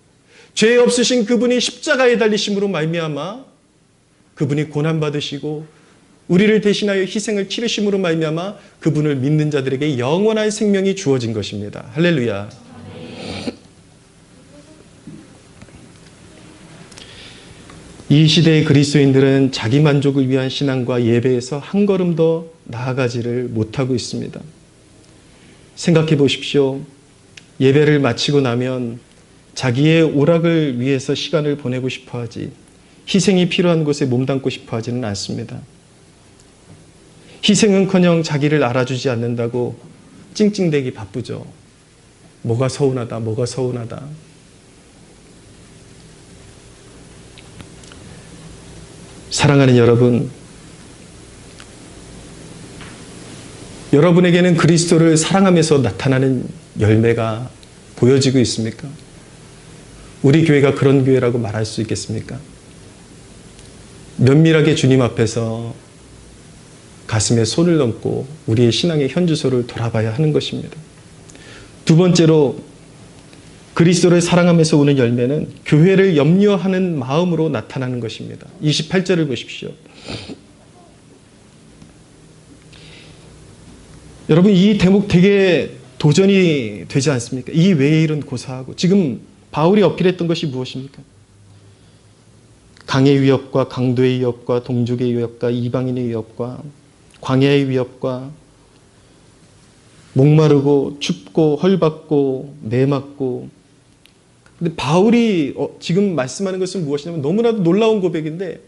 죄 없으신 그분이 십자가에 달리심으로 말미암아 그분이 고난받으시고 우리를 대신하여 희생을 치르심으로 말미암아 그분을 믿는 자들에게 영원한 생명이 주어진 것입니다. 할렐루야. 이 시대의 그리스도인들은 자기 만족을 위한 신앙과 예배에서 한 걸음 더 나아가지를 못하고 있습니다. 생각해 보십시오. 예배를 마치고 나면 자기의 오락을 위해서 시간을 보내고 싶어 하지 희생이 필요한 곳에 몸담고 싶어 하지는 않습니다. 희생은커녕 자기를 알아주지 않는다고 찡찡대기 바쁘죠. 뭐가 서운하다, 뭐가 서운하다. 사랑하는 여러분, 여러분에게는 그리스도를 사랑하면서 나타나는 열매가 보여지고 있습니까? 우리 교회가 그런 교회라고 말할 수 있겠습니까? 면밀하게 주님 앞에서 가슴에 손을 얹고 우리의 신앙의 현주소를 돌아봐야 하는 것입니다. 두 번째로 그리스도를 사랑하면서 오는 열매는 교회를 염려하는 마음으로 나타나는 것입니다. 28절을 보십시오. 여러분, 이 대목 되게 도전이 되지 않습니까? 이 외의 일은 고사하고. 지금 바울이 어필했던 것이 무엇입니까? 강의 위협과 강도의 위협과 동족의 위협과 이방인의 위협과 광야의 위협과 목마르고 춥고 헐받고 매맞고. 근데 바울이 지금 말씀하는 것은 무엇이냐면 너무나도 놀라운 고백인데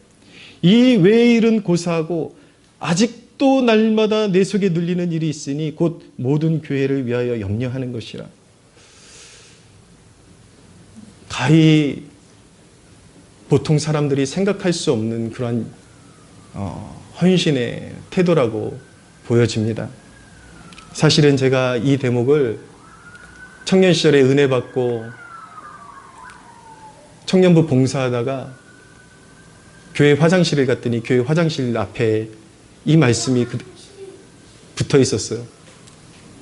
이 외의 일은 고사하고 아직도 날마다 내 속에 눌리는 일이 있으니 곧 모든 교회를 위하여 염려하는 것이라. 가히 보통 사람들이 생각할 수 없는 그런 헌신의 태도라고 보여집니다. 사실은 제가 이 대목을 청년 시절에 은혜 받고 청년부 봉사하다가 교회 화장실을 갔더니 교회 화장실 앞에 이 말씀이 붙어 있었어요.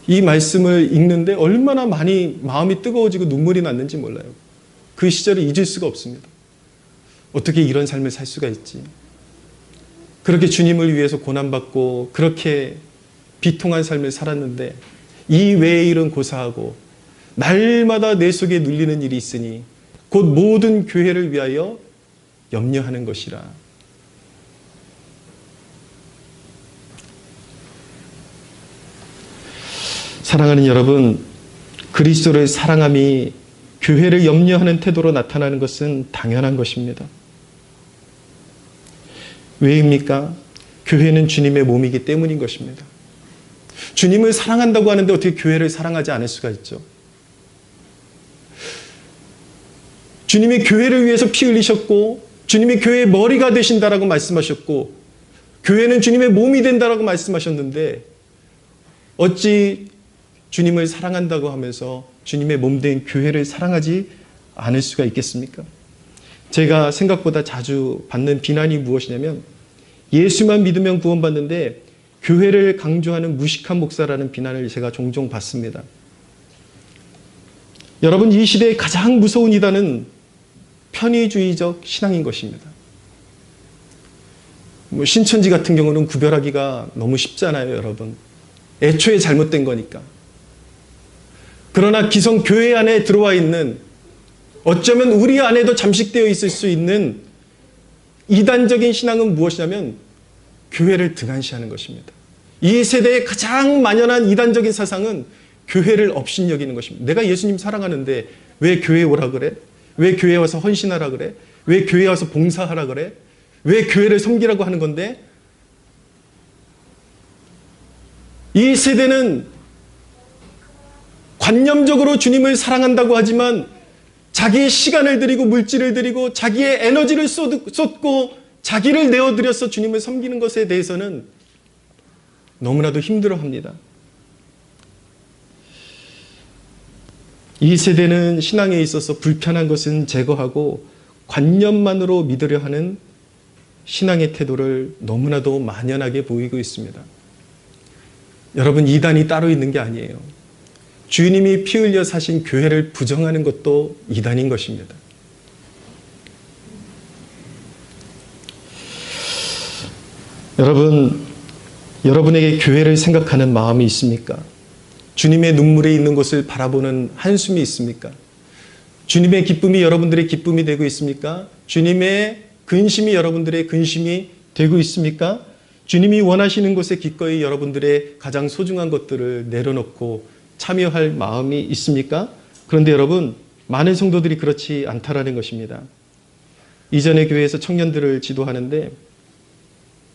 이 말씀을 읽는데 얼마나 많이 마음이 뜨거워지고 눈물이 났는지 몰라요. 그 시절을 잊을 수가 없습니다. 어떻게 이런 삶을 살 수가 있지? 그렇게 주님을 위해서 고난받고 그렇게 비통한 삶을 살았는데 이 외의 일은 고사하고 날마다 내 속에 눌리는 일이 있으니 곧 모든 교회를 위하여 염려하는 것이라. 사랑하는 여러분, 그리스도를 사랑함이 교회를 염려하는 태도로 나타나는 것은 당연한 것입니다. 왜입니까? 교회는 주님의 몸이기 때문인 것입니다. 주님을 사랑한다고 하는데 어떻게 교회를 사랑하지 않을 수가 있죠? 주님이 교회를 위해서 피 흘리셨고 주님이 교회의 머리가 되신다라고 말씀하셨고 교회는 주님의 몸이 된다라고 말씀하셨는데 어찌 주님을 사랑한다고 하면서 주님의 몸된 교회를 사랑하지 않을 수가 있겠습니까? 제가 생각보다 자주 받는 비난이 무엇이냐면 예수만 믿으면 구원받는데 교회를 강조하는 무식한 목사라는 비난을 제가 종종 받습니다. 여러분, 이 시대의 가장 무서운 이단은 편의주의적 신앙인 것입니다. 신천지 같은 경우는 구별하기가 너무 쉽잖아요, 여러분. 애초에 잘못된 거니까. 그러나 기성 교회 안에 들어와 있는, 어쩌면 우리 안에도 잠식되어 있을 수 있는 이단적인 신앙은 무엇이냐면 교회를 등한시하는 것입니다. 이 세대의 가장 만연한 이단적인 사상은 교회를 업신여기는 것입니다. 내가 예수님 사랑하는데 왜 교회에 오라 그래? 왜 교회에 와서 헌신하라 그래? 왜 교회에 와서 봉사하라 그래? 왜 교회를 섬기라고 하는 건데? 이 세대는 관념적으로 주님을 사랑한다고 하지만 자기의 시간을 들이고 물질을 들이고 자기의 에너지를 쏟고 자기를 내어드려서 주님을 섬기는 것에 대해서는 너무나도 힘들어합니다. 이 세대는 신앙에 있어서 불편한 것은 제거하고 관념만으로 믿으려 하는 신앙의 태도를 너무나도 만연하게 보이고 있습니다. 여러분, 이단이 따로 있는 게 아니에요. 주님이 피 흘려 사신 교회를 부정하는 것도 이단인 것입니다. 여러분에게 교회를 생각하는 마음이 있습니까? 주님의 눈물에 있는 것을 바라보는 한숨이 있습니까? 주님의 기쁨이 여러분들의 기쁨이 되고 있습니까? 주님의 근심이 여러분들의 근심이 되고 있습니까? 주님이 원하시는 곳에 기꺼이 여러분들의 가장 소중한 것들을 내려놓고 참여할 마음이 있습니까? 그런데 여러분, 많은 성도들이 그렇지 않다라는 것입니다. 이전에 교회에서 청년들을 지도하는데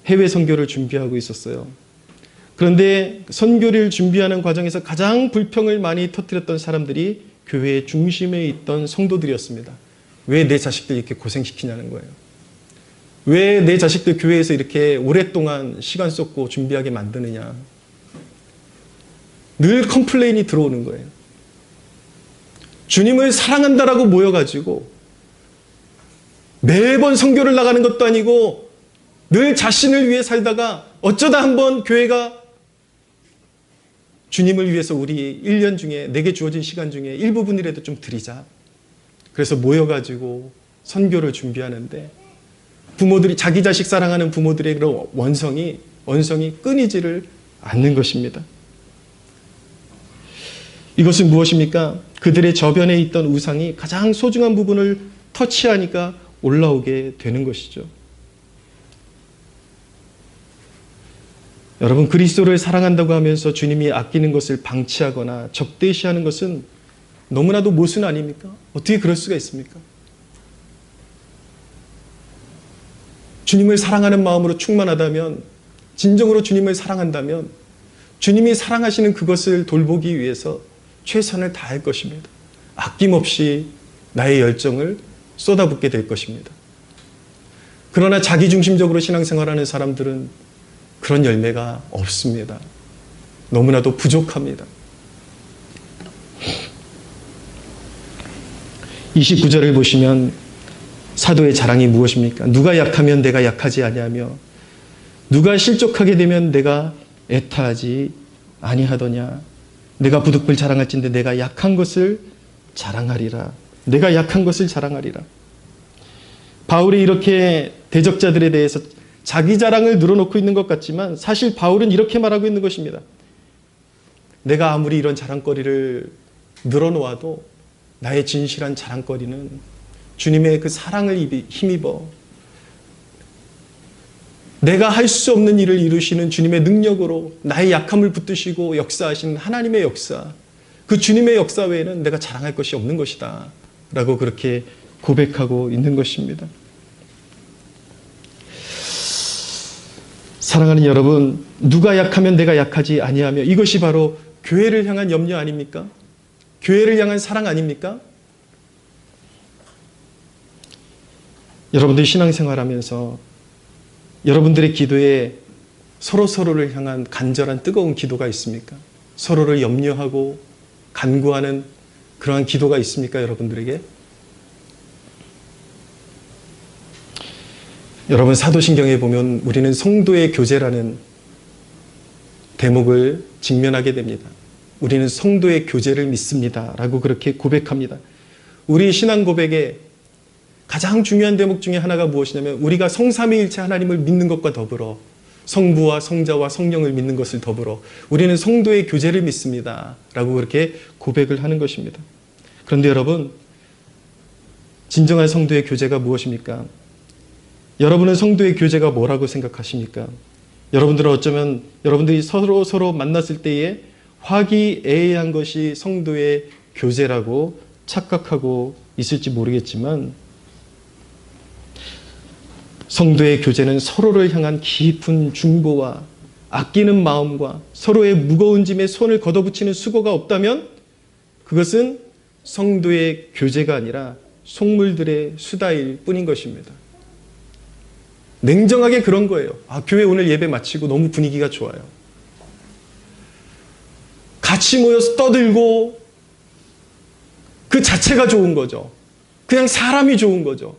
해외 선교를 준비하고 있었어요. 그런데 선교를 준비하는 과정에서 가장 불평을 많이 터뜨렸던 사람들이 교회의 중심에 있던 성도들이었습니다. 왜 내 자식들 이렇게 고생시키냐는 거예요. 왜 내 자식들 교회에서 이렇게 오랫동안 시간 쏟고 준비하게 만드느냐. 늘 컴플레인이 들어오는 거예요. 주님을 사랑한다라고 모여가지고 매번 선교를 나가는 것도 아니고 늘 자신을 위해 살다가 어쩌다 한번 교회가 주님을 위해서 우리 1년 중에 내게 주어진 시간 중에 일부분이라도 좀 드리자. 그래서 모여가지고 선교를 준비하는데 부모들이, 자기 자식 사랑하는 부모들의 그런 원성이 끊이지를 않는 것입니다. 이것은 무엇입니까? 그들의 저변에 있던 우상이 가장 소중한 부분을 터치하니까 올라오게 되는 것이죠. 여러분, 그리스도를 사랑한다고 하면서 주님이 아끼는 것을 방치하거나 적대시하는 것은 너무나도 모순 아닙니까? 어떻게 그럴 수가 있습니까? 주님을 사랑하는 마음으로 충만하다면, 진정으로 주님을 사랑한다면 주님이 사랑하시는 그것을 돌보기 위해서 최선을 다할 것입니다. 아낌없이 나의 열정을 쏟아붓게 될 것입니다. 그러나 자기중심적으로 신앙생활하는 사람들은 그런 열매가 없습니다. 너무나도 부족합니다. 29절을 보시면 사도의 자랑이 무엇입니까? 누가 약하면 내가 약하지 아니하며 누가 실족하게 되면 내가 애타하지 아니하더냐. 내가 부득불 자랑할진대 내가 약한 것을 자랑하리라. 내가 약한 것을 자랑하리라. 바울이 이렇게 대적자들에 대해서 자기 자랑을 늘어놓고 있는 것 같지만 사실 바울은 이렇게 말하고 있는 것입니다. 내가 아무리 이런 자랑거리를 늘어놓아도 나의 진실한 자랑거리는 주님의 그 사랑을 힘입어 내가 할 수 없는 일을 이루시는 주님의 능력으로 나의 약함을 붙드시고 역사하시는 하나님의 역사, 그 주님의 역사 외에는 내가 자랑할 것이 없는 것이다 라고 그렇게 고백하고 있는 것입니다. 사랑하는 여러분, 누가 약하면 내가 약하지 아니하며, 이것이 바로 교회를 향한 염려 아닙니까? 교회를 향한 사랑 아닙니까? 여러분들이 신앙생활하면서 여러분들의 기도에 서로서로를 향한 간절한 뜨거운 기도가 있습니까? 서로를 염려하고 간구하는 그러한 기도가 있습니까, 여러분들에게? 여러분, 사도신경에 보면 우리는 성도의 교제라는 대목을 직면하게 됩니다. 우리는 성도의 교제를 믿습니다 라고 그렇게 고백합니다. 우리 신앙 고백에 가장 중요한 대목 중에 하나가 무엇이냐면 우리가 성삼위일체 하나님을 믿는 것과 더불어 성부와 성자와 성령을 믿는 것을 더불어 우리는 성도의 교제를 믿습니다 라고 그렇게 고백을 하는 것입니다. 그런데 여러분, 진정한 성도의 교제가 무엇입니까? 여러분은 성도의 교제가 뭐라고 생각하십니까? 여러분들은 어쩌면 여러분들이 서로 만났을 때에 화기애애한 것이 성도의 교제라고 착각하고 있을지 모르겠지만 성도의 교제는 서로를 향한 깊은 중보와 아끼는 마음과 서로의 무거운 짐에 손을 걷어붙이는 수고가 없다면 그것은 성도의 교제가 아니라 속물들의 수다일 뿐인 것입니다. 냉정하게 그런 거예요. 교회 오늘 예배 마치고 너무 분위기가 좋아요. 같이 모여서 떠들고 그 자체가 좋은 거죠. 그냥 사람이 좋은 거죠.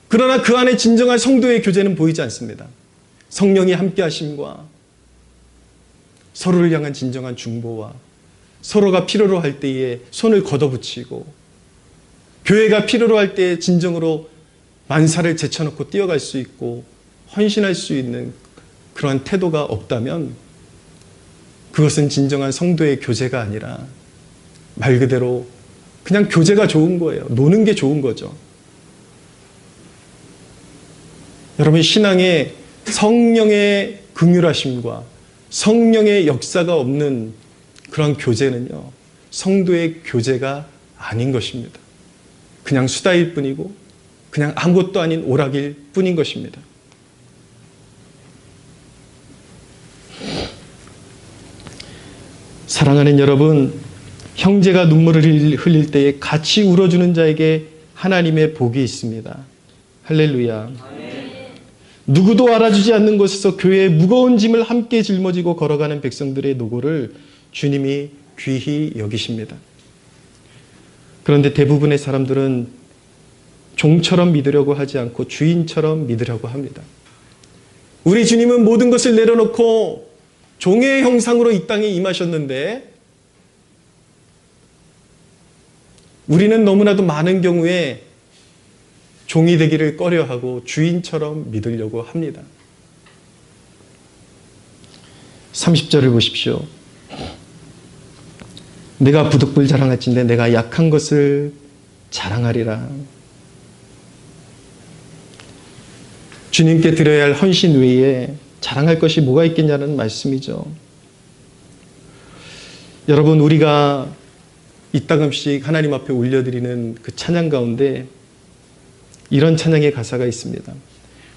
그러나 그 안에 진정한 성도의 교제는 보이지 않습니다. 성령이 함께 하심과 서로를 향한 진정한 중보와 서로가 필요로 할 때에 손을 걷어붙이고 교회가 필요로 할 때에 진정으로 만사를 제쳐놓고 뛰어갈 수 있고 헌신할 수 있는 그러한 태도가 없다면 그것은 진정한 성도의 교제가 아니라 말 그대로 그냥 교제가 좋은 거예요. 노는 게 좋은 거죠. 여러분, 신앙에 성령의 긍휼하심과 성령의 역사가 없는 그런 교제는요, 성도의 교제가 아닌 것입니다. 그냥 수다일 뿐이고 그냥 아무것도 아닌 오락일 뿐인 것입니다. 사랑하는 여러분, 형제가 눈물을 흘릴 때에 같이 울어주는 자에게 하나님의 복이 있습니다. 할렐루야. 누구도 알아주지 않는 곳에서 교회의 무거운 짐을 함께 짊어지고 걸어가는 백성들의 노고를 주님이 귀히 여기십니다. 그런데 대부분의 사람들은 종처럼 믿으려고 하지 않고 주인처럼 믿으려고 합니다. 우리 주님은 모든 것을 내려놓고 종의 형상으로 이 땅에 임하셨는데 우리는 너무나도 많은 경우에 종이 되기를 꺼려하고 주인처럼 믿으려고 합니다. 30절을 보십시오. 내가 부득불 자랑할진대 내가 약한 것을 자랑하리라. 주님께 드려야 할 헌신 외에 자랑할 것이 뭐가 있겠냐는 말씀이죠. 여러분, 우리가 이따금씩 하나님 앞에 올려드리는 그 찬양 가운데 이런 찬양의 가사가 있습니다.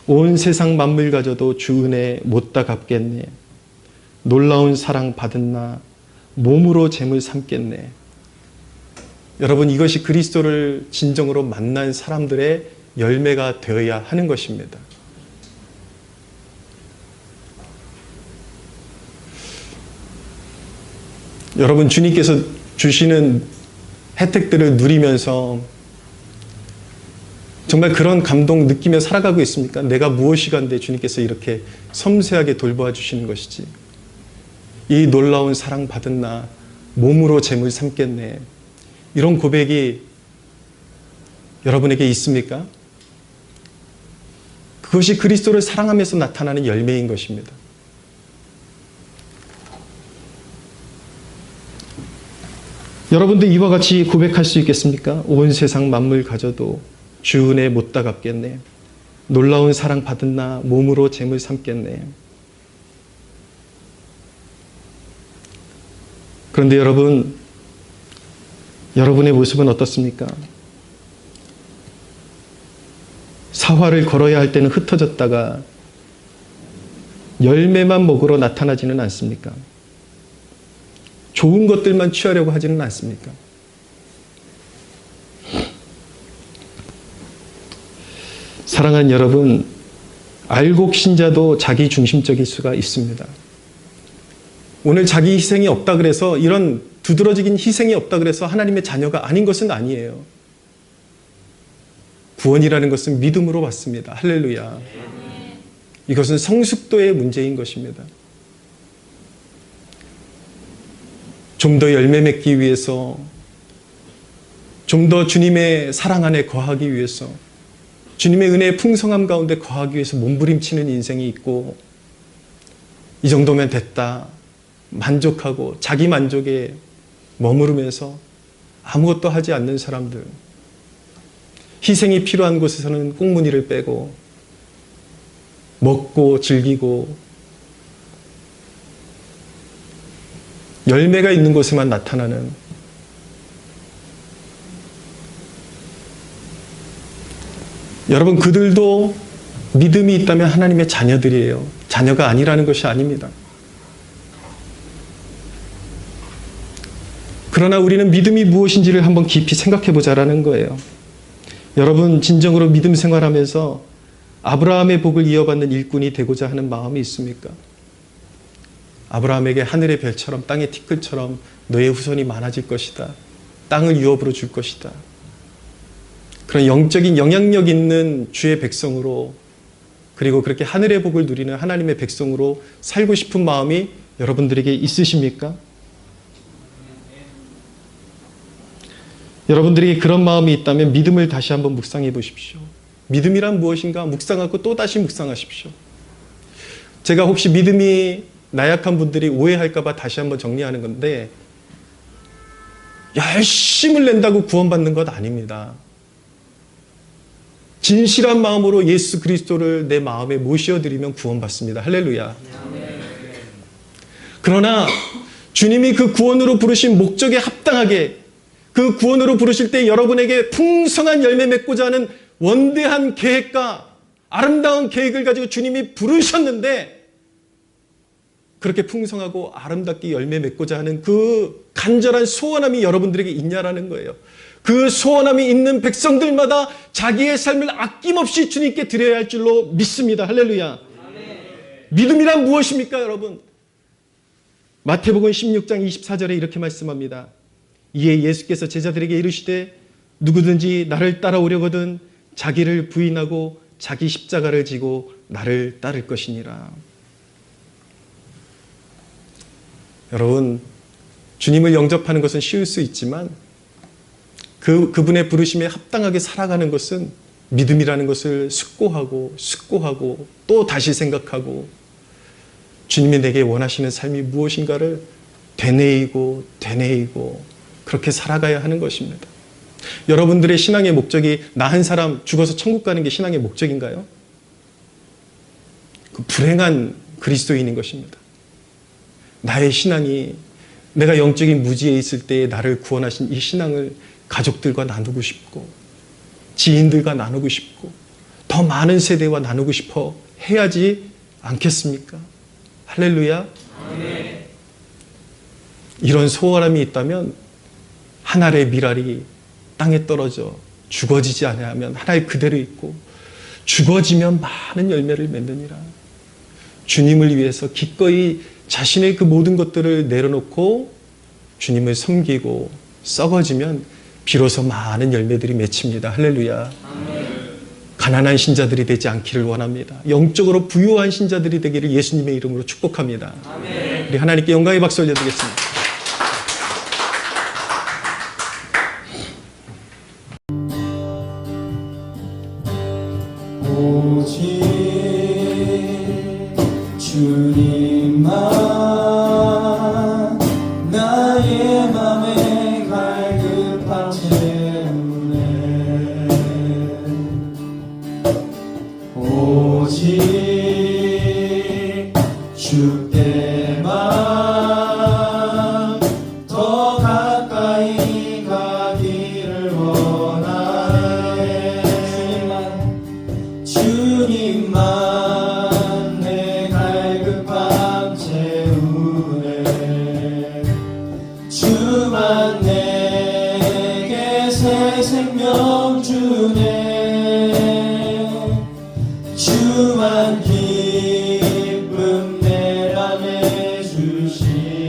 온 세상 만물 가져도 주 은혜 못다 갚겠네. 놀라운 사랑 받은 나 몸으로 잼을 삼겠네. 여러분, 이것이 그리스도를 진정으로 만난 사람들의 열매가 되어야 하는 것입니다. 여러분, 주님께서 주시는 혜택들을 누리면서 정말 그런 감동 느끼며 살아가고 있습니까? 내가 무엇이 간데 주님께서 이렇게 섬세하게 돌보아 주시는 것이지. 이 놀라운 사랑 받은 나 몸으로 잼을 삼겠네. 이런 고백이 여러분에게 있습니까? 그것이 그리스도를 사랑하면서 나타나는 열매인 것입니다. 여러분도 이와 같이 고백할 수 있겠습니까? 온 세상 만물 가져도 주 은혜 못다 갚겠네. 놀라운 사랑 받은 나 몸으로 잼을 삼겠네. 그런데 여러분의 모습은 어떻습니까? 사활을 걸어야 할 때는 흩어졌다가 열매만 먹으러 나타나지는 않습니까? 좋은 것들만 취하려고 하지는 않습니까? 사랑하는 여러분, 알곡 신자도 자기 중심적일 수가 있습니다. 오늘 자기 희생이 없다 그래서, 이런 두드러지긴 희생이 없다 그래서 하나님의 자녀가 아닌 것은 아니에요. 구원이라는 것은 믿음으로 받습니다. 할렐루야. 이것은 성숙도의 문제인 것입니다. 좀 더 열매 맺기 위해서, 좀 더 주님의 사랑 안에 거하기 위해서, 주님의 은혜의 풍성함 가운데 거하기 위해서 몸부림치는 인생이 있고, 이 정도면 됐다, 만족하고 자기 만족에 머무르면서 아무것도 하지 않는 사람들, 희생이 필요한 곳에서는 꽁무니를 빼고 먹고 즐기고 열매가 있는 곳에만 나타나는, 여러분, 그들도 믿음이 있다면 하나님의 자녀들이에요. 자녀가 아니라는 것이 아닙니다. 그러나 우리는 믿음이 무엇인지를 한번 깊이 생각해 보자라는 거예요. 여러분, 진정으로 믿음 생활하면서 아브라함의 복을 이어받는 일꾼이 되고자 하는 마음이 있습니까? 아브라함에게 하늘의 별처럼 땅의 티끌처럼 너의 후손이 많아질 것이다, 땅을 유업으로 줄 것이다, 그런 영적인 영향력 있는 주의 백성으로, 그리고 그렇게 하늘의 복을 누리는 하나님의 백성으로 살고 싶은 마음이 여러분들에게 있으십니까? 여러분들에게 그런 마음이 있다면 믿음을 다시 한번 묵상해 보십시오. 믿음이란 무엇인가 묵상하고 또 다시 묵상하십시오. 제가 혹시 믿음이 나약한 분들이 오해할까 봐 다시 한번 정리하는 건데, 열심을 낸다고 구원받는 것 아닙니다. 진실한 마음으로 예수 그리스도를 내 마음에 모셔드리면 구원받습니다. 할렐루야. 그러나 주님이 그 구원으로 부르신 목적에 합당하게, 그 구원으로 부르실 때 여러분에게 풍성한 열매 맺고자 하는 원대한 계획과 아름다운 계획을 가지고 주님이 부르셨는데, 그렇게 풍성하고 아름답게 열매 맺고자 하는 그 간절한 소원함이 여러분들에게 있냐라는 거예요. 그 소원함이 있는 백성들마다 자기의 삶을 아낌없이 주님께 드려야 할 줄로 믿습니다. 할렐루야. 믿음이란 무엇입니까, 여러분? 마태복음 16장 24절에 이렇게 말씀합니다. 이에 예수께서 제자들에게 이르시되 누구든지 나를 따라오려거든 자기를 부인하고 자기 십자가를 지고 나를 따를 것이니라. 여러분, 주님을 영접하는 것은 쉬울 수 있지만 그분의 부르심에 합당하게 살아가는 것은, 믿음이라는 것을 숙고하고 또 다시 생각하고 주님이 내게 원하시는 삶이 무엇인가를 되뇌이고 그렇게 살아가야 하는 것입니다. 여러분들의 신앙의 목적이 나 한 사람 죽어서 천국 가는 게 신앙의 목적인가요? 그 불행한 그리스도인인 것입니다. 나의 신앙이, 내가 영적인 무지에 있을 때에 나를 구원하신 이 신앙을 가족들과 나누고 싶고 지인들과 나누고 싶고 더 많은 세대와 나누고 싶어 해야지 않겠습니까? 할렐루야. 아멘. 이런 소원함이 있다면 한 알의 밀알이 땅에 떨어져 죽어지지 아니하면 한 알 그대로 있고 죽어지면 많은 열매를 맺느니라. 주님을 위해서 기꺼이 자신의 그 모든 것들을 내려놓고 주님을 섬기고 썩어지면 비로소 많은 열매들이 맺힙니다. 할렐루야. 아멘. 가난한 신자들이 되지 않기를 원합니다. 영적으로 부유한 신자들이 되기를 예수님의 이름으로 축복합니다. 아멘. 우리 하나님께 영광의 박수 올려드리겠습니다. 오직 주님만 나의 맘에 갈급한 채우네. 오직 주께만 더 가까이 가기를 원하네. 주님만 내 갈급함 채우네. 주만 내게 새 생명 주네. 주만 기쁨 내 맘에 주시네.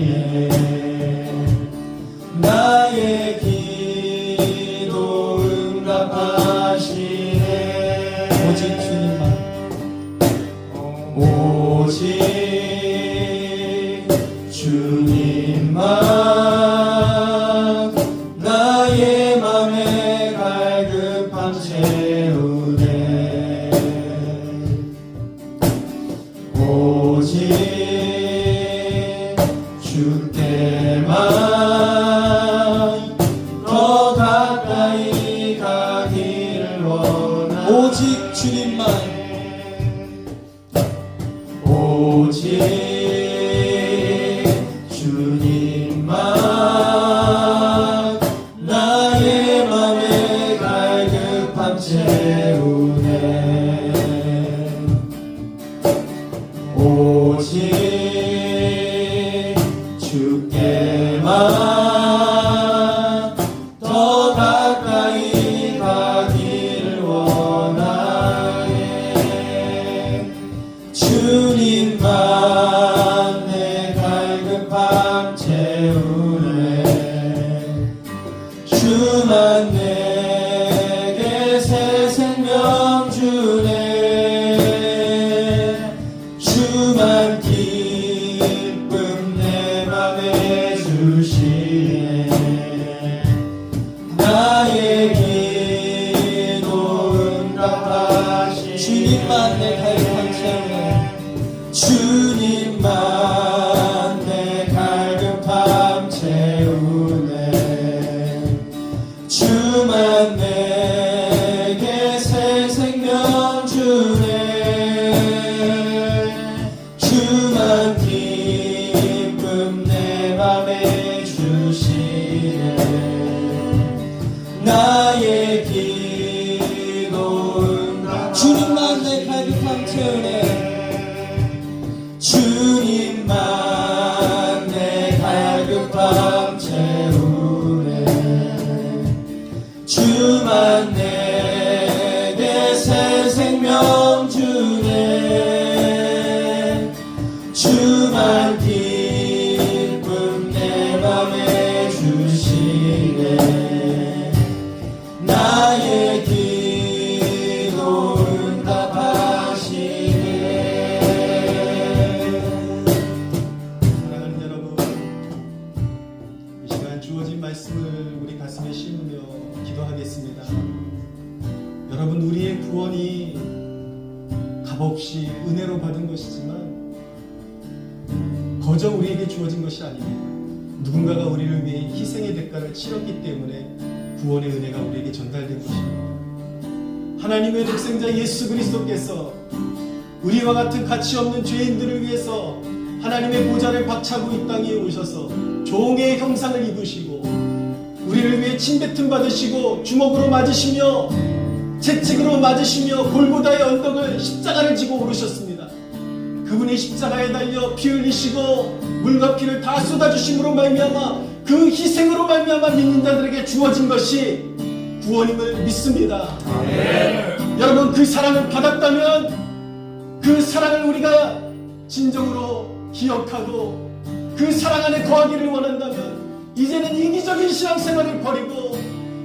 때만 더 가까이 가기를 원하네. 주님만 내 갈급함 채우네. 주만 내게 새 생명 주네. 주만 기쁨 내 맘에 주시네. 나의 기도 응답하시네. 주님만 내 갈급함 채우네. 주님만 내 갈급함 채우네. 주만 내게 새 생명 주네. 주만 기쁨 내 맘에 주시네. 나의 기도 응답. 주님만 내 갈급함 채우네. 주님만 내 갈급함 채우네. 주만 내게 새 생명 주네. 주만 기쁨 내 맘에 주시네. 나의 기도 응답하시네. 사랑하는 여러분, 이 시간 주어진 말씀을 우리 가슴에 심으며 기도하겠습니다. 여러분, 우리의 구원이 값없이 은혜로 받은 것이지만 거저 우리에게 주어진 것이 아닙니다. 누군가가 우리를 위해 희생의 대가를 치렀기 때문에 구원의 은혜가 우리에게 전달된 것입니다. 하나님의 독생자 예수 그리스도께서 우리와 같은 가치 없는 죄인들을 위해서 하나님의 보좌를 박차고 이 땅에 오셔서 종의 형상을 입으시고 우리를 위해 침뱉음 받으시고 주먹으로 맞으시며 채찍으로 맞으시며 골고다의 언덕을 십자가를 지고 오르셨습니다. 그분이 십자가에 달려 피 흘리시고 물과 피를 다 쏟아주심으로 말미암아 그 희생으로 말미암아 믿는 자들에게 주어진 것이 구원임을 믿습니다. 여러분, 그 사랑을 받았다면 그 사랑을 우리가 진정으로 기억하고 그 사랑 안에 거하기를 원한다면 이제는 이기적인 신앙생활을 버리고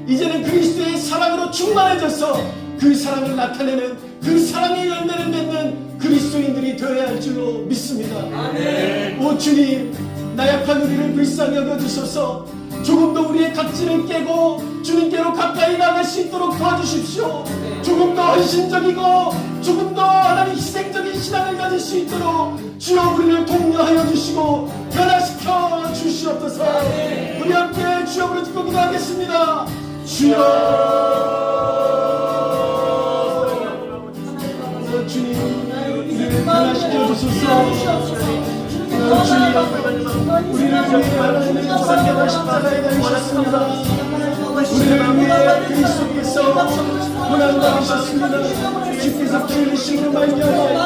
이제는 그리스도의 사랑으로 충만해져서 그 사랑을 나타내는 그 사랑의 열매를 맺는 그리스도인들이 되어야 할 줄로 믿습니다. 오 주님, 나약한 우리를 불쌍히 여겨주셔서 조금 더 우리의 각지를 깨고 주님께로 가까이 나갈 수 있도록 도와주십시오. 조금 더 헌신적이고 조금 더 하나님 희생적인 신앙을 가질 수 있도록 주여 우리를 독려하여 주시고 변화시켜 주시옵소서. 우리 함께 주여 부르짖고 기도하겠습니다. 주여, 주님, 우리를 변화시켜 주소서. 주님, 우리를 위해 하나님의 십자가의 십자가에 달리셨습니다. 우리를 위해 그리스도께서 고난받으셨습니다. 주께서 피 흘리심으로 말미암아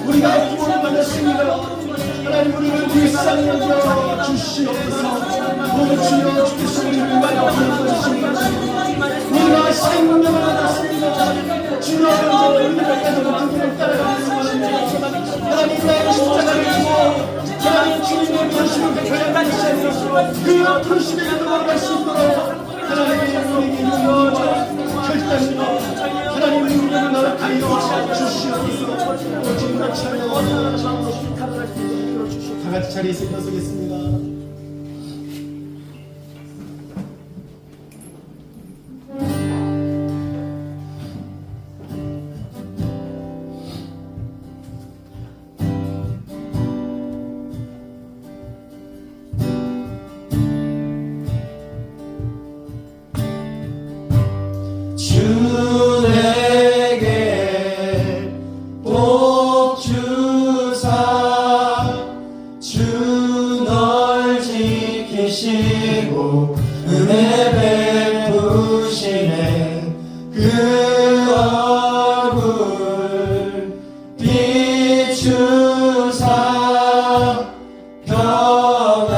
우리가 구원을 받았습니다. 하나님, 우리를 불쌍히 여겨 주시옵소서. 오 주여, 주께서 우리를 만나주신 우리가 생명을 받았습니다. 주여, 우리가 깨닫고 그 길을 따라가는 원합니다. 하나님, 나의 십자가를 주고 하나님 주님의 부르심을 백화하는 것이 아니라 그 부르심에 들어갈 수 있도록 하나님의 우리에게 용기와 결단과 하나님 능력을 나타내어 주시옵소서. 오직나 찬양하며 다 같이 자리에서 일어서겠습니다. 주 내게 복 주사 주 널 지키시고 은혜 베푸시네. 그 얼굴 비추사 평안히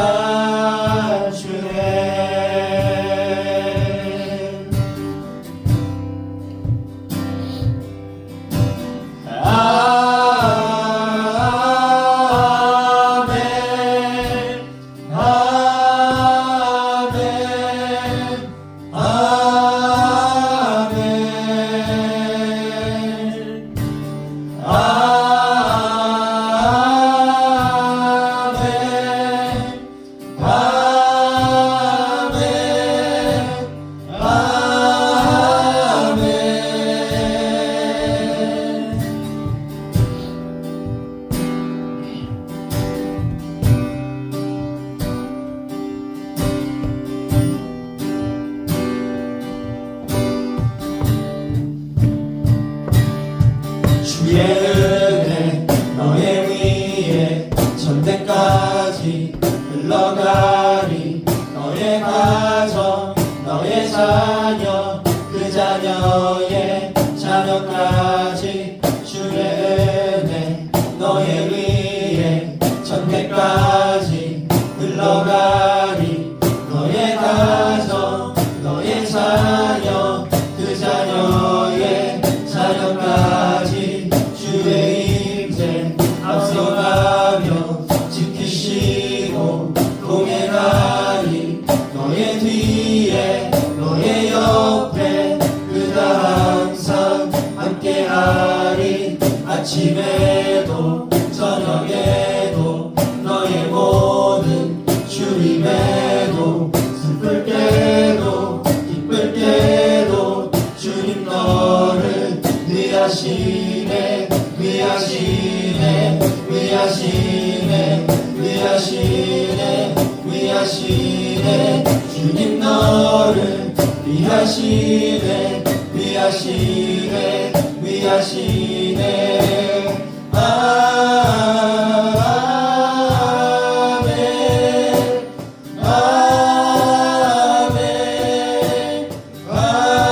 주의 은혜 너의 위에 천대까지 흘러가리. 너의 가정 너의 자녀 그 자녀의 자녀까지 주의 은혜 너의 위에 천대까지 흘러가리. 너의 가정 너의 자녀 그 자녀의 자녀까지 주의 임재 앞서가며 지키시고 동행하리. 너의 뒤에 너의 옆에 그가 항상 함께하리. 아침에도 저녁에도 너의 모든 주림에도 슬플 때도 기쁠 때도 주님 너를 위하시네 위하시네 위하시네 위하시네 위하시네. 주님 너를 위하시네 위하시네 위하시네. 아멘 아멘 아멘 아멘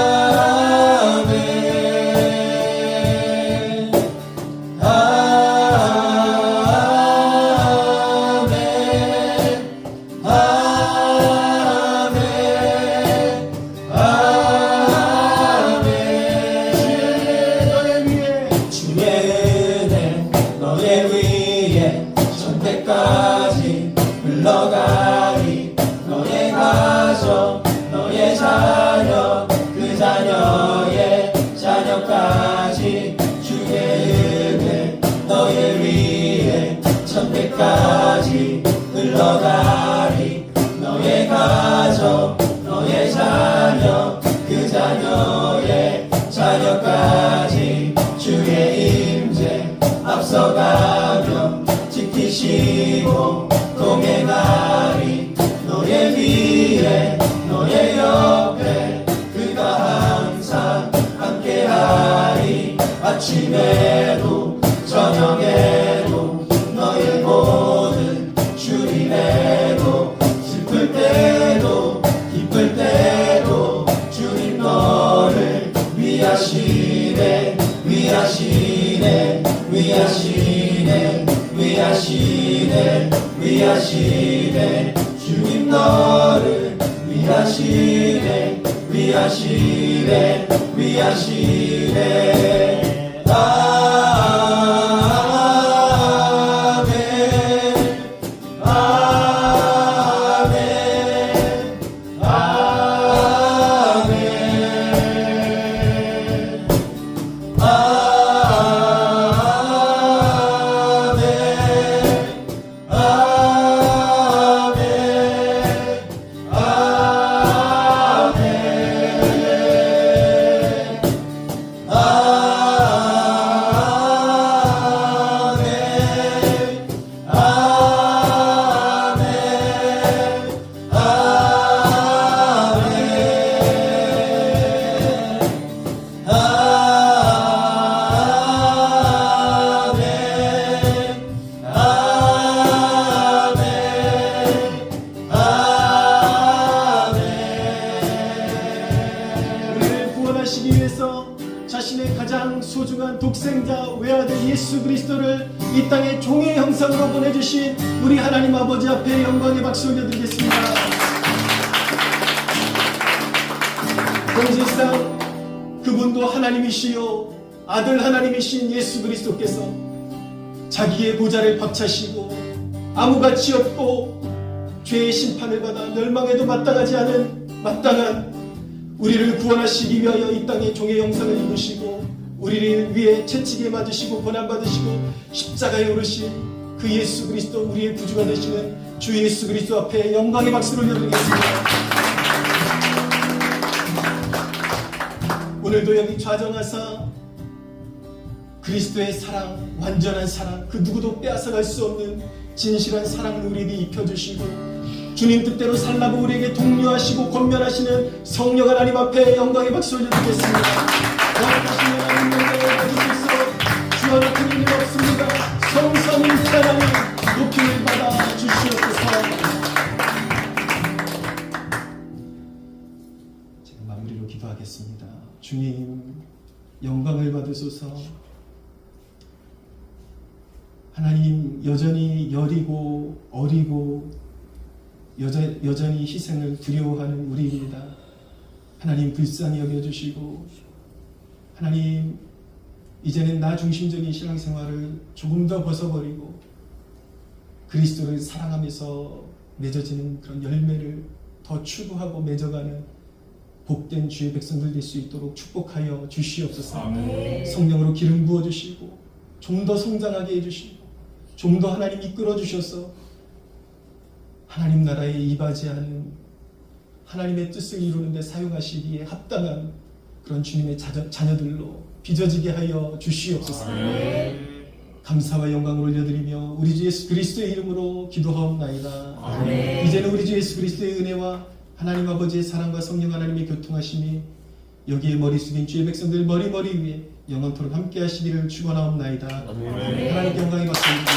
너의 위에 천대까지 흘러가리. 너의 가정 너의 자녀 그 자녀의 자녀까지 주의 은혜 너의 위에 천대까지 흘러가리. 너의 가정 너의 자녀 그 자녀의 자녀까지 주의 임재 앞서가며 지키시고 동행하리. 너의 뒤에 너의 옆에 그가 항상 함께하리. 아침에도 저녁에도 너의 모든 주림에도 슬플 때도 기쁠 때도 주님 너를 위하시네 위하시네 위하시네 위하시네 위하시네. 주님 너를 위하시네 위하시네 위하시네. 아멘 아멘 아멘 자신의 가장 소중한 독생자 외아들 예수 그리스도를 이 땅에 종의 형상으로 보내주신 우리 하나님 아버지 앞에 영광의 박수 올려드리겠습니다. 본질상 그분도 하나님이시요 아들 하나님이신 예수 그리스도께서 자기의 보좌를 박차시고 아무 가치 없고 죄의 심판을 받아 멸망에도 마땅하지 않은 마땅한 우리를 구원하시기 위하여 이 땅에 종의 형상을 입으시고 우리를 위해 채찍에 맞으시고 고난받으시고 십자가에 오르신 그 예수 그리스도 우리의 구주가 되시는 주 예수 그리스도 앞에 영광의 박수를 올려드리겠습니다. 오늘도 여기 좌정하사 그리스도의 사랑, 완전한 사랑, 그 누구도 빼앗아갈 수 없는 진실한 사랑을 우리에게 입혀주시고 주님 뜻대로 살라고 우리에게 독려하시고 권면하시는 성령 하나님 앞에 영광의 박수 올려드리겠습니다. 거룩하신 하나님 영광을 받으소서. 주와 같은 이는 없습니다. 성삼위 하나님 높임을 받아 주시옵소서. 제가 마무리로 기도하겠습니다. 주님 영광을 받으소서. 하나님 여전히 여리고 어리고 여전히 희생을 두려워하는 우리입니다. 하나님 불쌍히 여겨주시고 하나님 이제는 나 중심적인 신앙생활을 조금 더 벗어버리고 그리스도를 사랑하면서 맺어지는 그런 열매를 더 추구하고 맺어가는 복된 주의 백성들 될 수 있도록 축복하여 주시옵소서. 성령으로 기름 부어주시고 좀 더 성장하게 해주시고 좀 더 하나님 이끌어 주셔서 하나님 나라에 이바지하는 하나님의 뜻을 이루는 데 사용하시기에 합당한 그런 주님의 자녀들로 빚어지게 하여 주시옵소서. 감사와 영광을 올려드리며 우리 주 예수 그리스도의 이름으로 기도하옵나이다. 이제는 우리 주 예수 그리스도의 은혜와 하나님 아버지의 사랑과 성령 하나님의 교통하심이 여기에 머리 숙인 주의 백성들 머리 위에 영원토록 함께 하시기를 축원하옵나이다. 하나님께 영광이 받습니다.